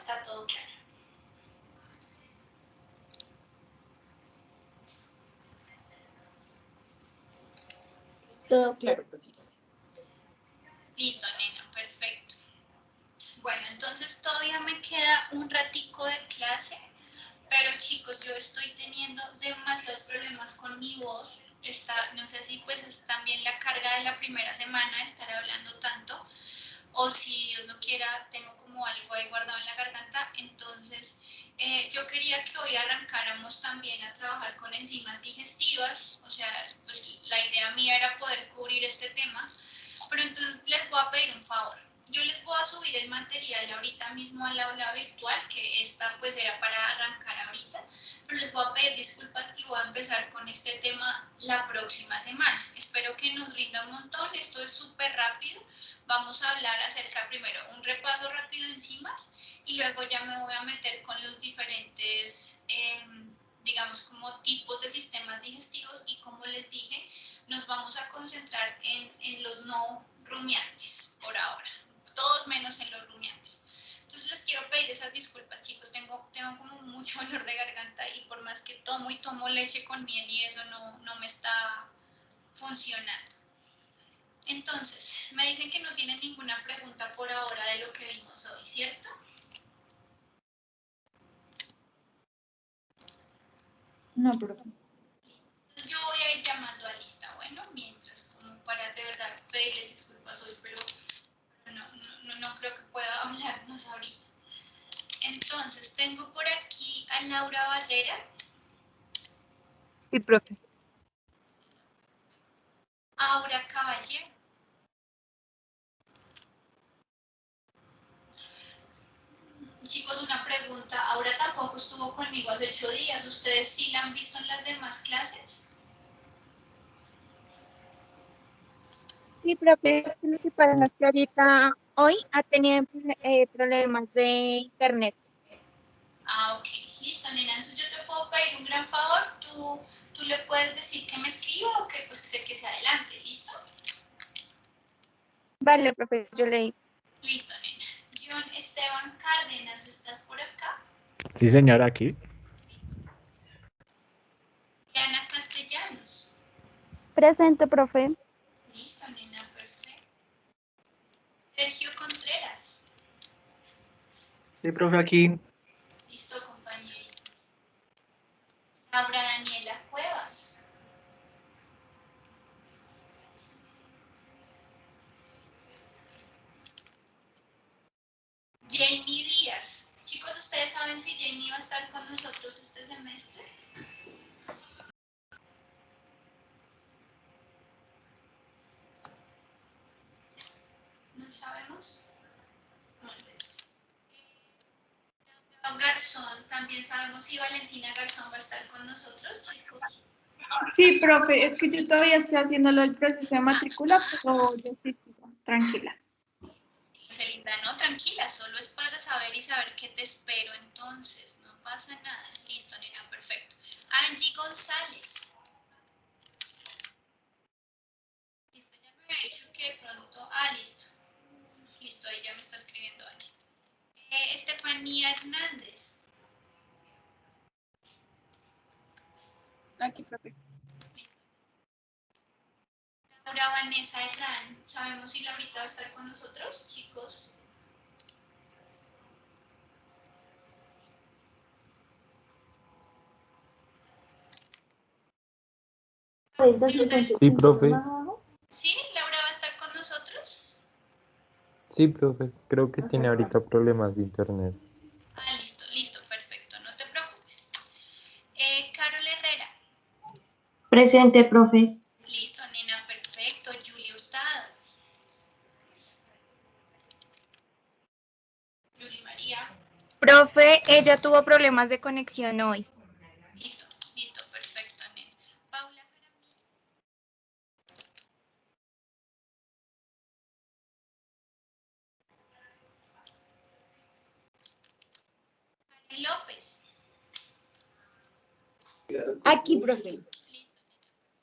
está todo claro? Todo claro, profe. Listo, nena, perfecto. Bueno, entonces todavía me queda un ratico de clase, pero chicos, yo estoy teniendo demasiados problemas con mi voz. No sé si pues es también la carga de la primera semana de estar hablando tanto, o si Dios no quiera tengo como algo ahí guardado en la garganta. Entonces yo quería que hoy arrancáramos también a trabajar con enzimas digestivas. O sea, pues la idea mía era poder cubrir este tema, pero entonces les voy a pedir un favor. Yo les voy a subir el material ahorita mismo al aula virtual, que esta pues era para arrancar ahorita, pero les voy a pedir disculpas y voy a empezar con este tema la próxima semana. Espero que nos rinda un montón, esto es súper rápido. Vamos a hablar acerca, primero, un repaso rápido de enzimas, y luego ya me voy a meter con los diferentes, digamos, como tipos de sistemas digestivos, y como les dije, nos vamos a concentrar en los no rumiantes por ahora, todos menos en los rumiantes. Entonces les quiero pedir esas disculpas, chicos, tengo como mucho dolor de garganta, y por más que tomo y tomo leche con miel y eso no me está funcionando. Entonces, me dicen que no tienen ninguna pregunta por ahora de lo que vimos hoy, ¿cierto? No, profe. Yo voy a ir llamando a lista, bueno, mientras, como para de verdad pedirle disculpas hoy, pero no creo que pueda hablar más ahorita. Entonces, tengo por aquí a Laura Barrera, Sí, profe. Aura Caballero, chicos, una pregunta. Aura tampoco estuvo conmigo hace 8 días. ¿Ustedes sí la han visto en las demás clases? Sí, profe, lo que pasa es que ahorita, hoy ha tenido problemas de internet. Ah, ok. Listo, nena. Entonces yo te puedo pedir un gran favor. Tú le puedes decir que me escriba, o que pues que se adelante. ¿Listo? Vale, profe, yo le digo. Listo, nena. John Esteban Cárdenas, ¿estás por acá? Sí, señora, aquí. Diana Castellanos. Presente, profe. Listo, nena. Perfecto. Sergio Contreras. Sí, profe, aquí. Listo, compañerito. Laura Daniela Cuevas. Jamie Díaz. Chicos, ¿ustedes saben si Jamie va a estar con nosotros este semestre? ¿No sabemos? Bueno. Garzón, también sabemos si Valentina Garzón va a estar con nosotros, chicos. Sí, profe, es que yo todavía estoy haciéndolo el proceso de matrícula, pero yo sí, tranquila. Celindra, no, tranquila, solo es para saber y saber qué te espero, entonces, no pasa nada. Listo, nena, perfecto. Angie González. Listo, ya me había dicho que de pronto, listo. Listo, ahí ya me está escribiendo Angie. Estefanía Hernández. Aquí, profe. Listo. Laura Vanessa Herrán. ¿Sabemos si Laurita va a estar con nosotros, chicos? Sí, profe. ¿Sí? ¿Laura va a estar con nosotros? Sí, profe. Creo que tiene ahorita problemas de internet. Listo, listo, perfecto, no te preocupes. Carol Herrera. Presente, profe. Listo, nena, perfecto. Julie Hurtado. Julie María. Profe, ella tuvo problemas de conexión hoy. Listo, listo, perfecto, nena. Paula Jaramillo. Karen López. Aquí, profe. Listo, nena,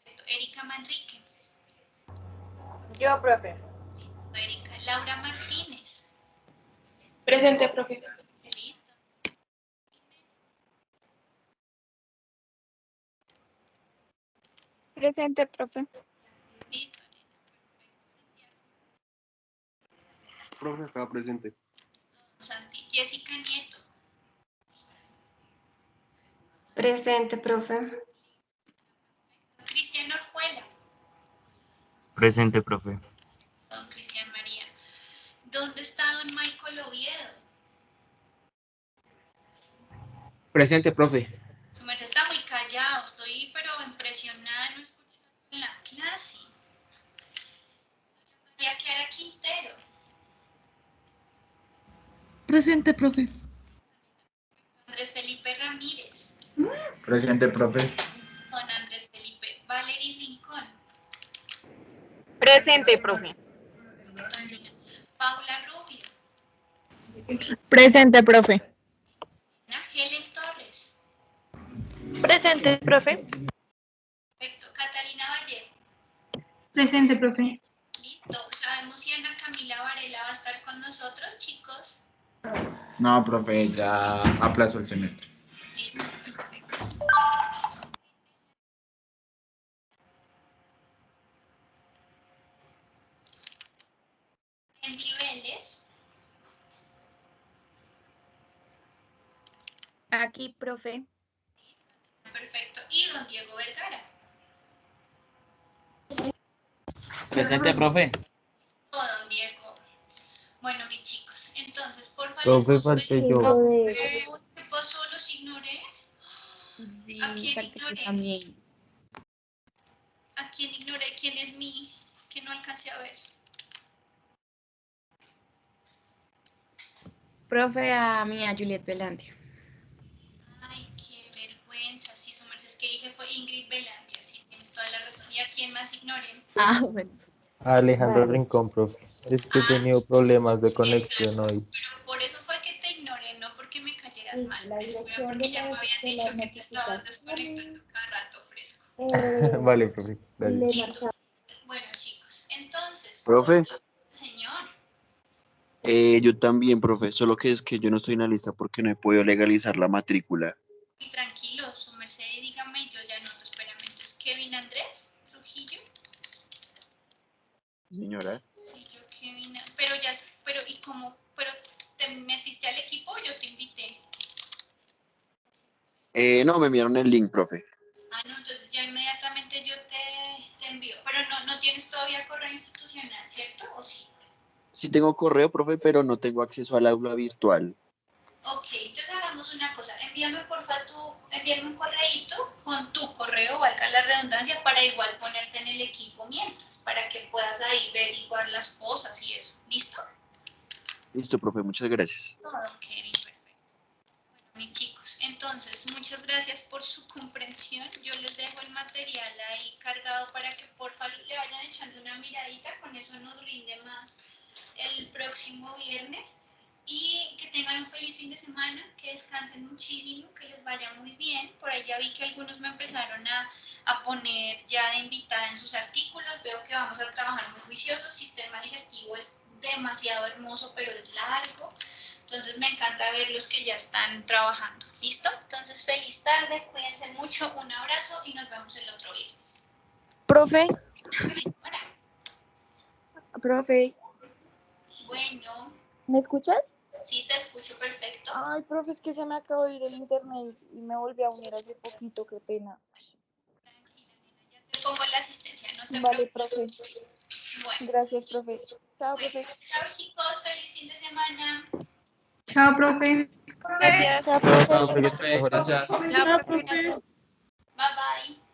perfecto. Erika Manrique. Yo, profe. Listo, Erika. Laura Martínez. Presente, profe. Listo. Presente, profe. Listo. Profe, acá presente. Santi. Jessica Nieto. Presente, profe. Cristian Orjuela. Presente, profe. Don Cristian María. ¿Dónde está don Michael Oviedo? Presente, profe. Su merced está muy callado, estoy pero impresionada de no escucharlo en la clase. María Clara Quintero. Presente, profe. Andrés Felipe Ramírez. Presente, profe. Don Andrés Felipe. Valery Rincón. Presente, profe. Paula Rubio. Presente, profe. Helen Torres. Presente, profe. Perfecto. Catalina Valle. Presente, profe. Listo. ¿Sabemos si Ana Camila Varela va a estar con nosotros, chicos? No, profe, ya aplazó el semestre. Listo. Andy Vélez. Aquí, profe. Perfecto. Y don Diego Vergara. Presente, profe. Oh, don Diego. Bueno, mis chicos, entonces, por favor, Profe, falté yo. ¿qué pasó? ¿Los ignoré? Sí, ¿A quién falta que ignoré? también. ¿A quién ignoré? ¿Quién es mi? Es que no alcancé a ver. Profe, a mí, a Juliet Velandia. Ay, qué vergüenza. Sí, su merced, es que dije fue Ingrid Velandia. Sí, tienes toda la razón. ¿Y a quién más ignoré? Ah, bueno. Alejandro Rincón, profe. Es que he tenido problemas de conexión Exacto. hoy. Pero por eso fue que te ignoré, no porque me cayeras mal, fresco, era porque ya me habían dicho que te estabas desconectando cada rato, fresco. Vale, profe. Gracias. Listo. Bueno, chicos, entonces, Profe, señor, yo también, profe, solo que es que yo no estoy en la lista porque no he podido legalizar la matrícula. y tranquilo, su merced, dígame y yo ya noto, espérame, entonces, Kevin Andrés Trujillo, Señora. Kevin, pero ya, pero, ¿y cómo, pero te metiste al equipo o yo te invité? No, me enviaron el link, profe. Ah, no, entonces ya inmediatamente yo te envío, pero no tienes todavía correo institucional, ¿cierto? ¿O sí? Sí tengo correo, profe, pero no tengo acceso al aula virtual. Ok, entonces hagamos una cosa, envíame un correíto con tu correo, valga la redundancia, para igual ponerte en el equipo mientras, para que puedas ahí averiguar las cosas y eso, ¿listo? Listo, profe, muchas gracias. Todo, Kevin, perfecto. Bueno, mis chicos, entonces, muchas gracias por su comprensión, yo les dejo el material ahí cargado para que porfa le vayan echando una miradita, con eso nos rinde más el próximo viernes. Y que tengan un feliz fin de semana, que descansen muchísimo, que les vaya muy bien. Por ahí ya vi que algunos me empezaron a poner ya de invitada en sus artículos. Veo que vamos a trabajar muy juiciosos. Sistema digestivo es demasiado hermoso, pero es largo. Entonces me encanta ver los que ya están trabajando. ¿Listo? Entonces feliz tarde, cuídense mucho, un abrazo y nos vemos el otro viernes. Profe, Señora, profe, bueno, ¿me escuchas? sí te escucho perfecto. Ay, profe, es que se me acabó de ir el internet y me volví a unir hace poquito, qué pena. Tranquila, nena, ya te pongo la asistencia, no te Vale, preocupes. profe. Bueno. Gracias, profe. Chao, Bueno, profe. chao chicos, feliz fin de semana. Chao, profe. Gracias. Chao, Chao, profe. profe, que te mejores. Gracias. Chao, profe, gracias. Bye bye.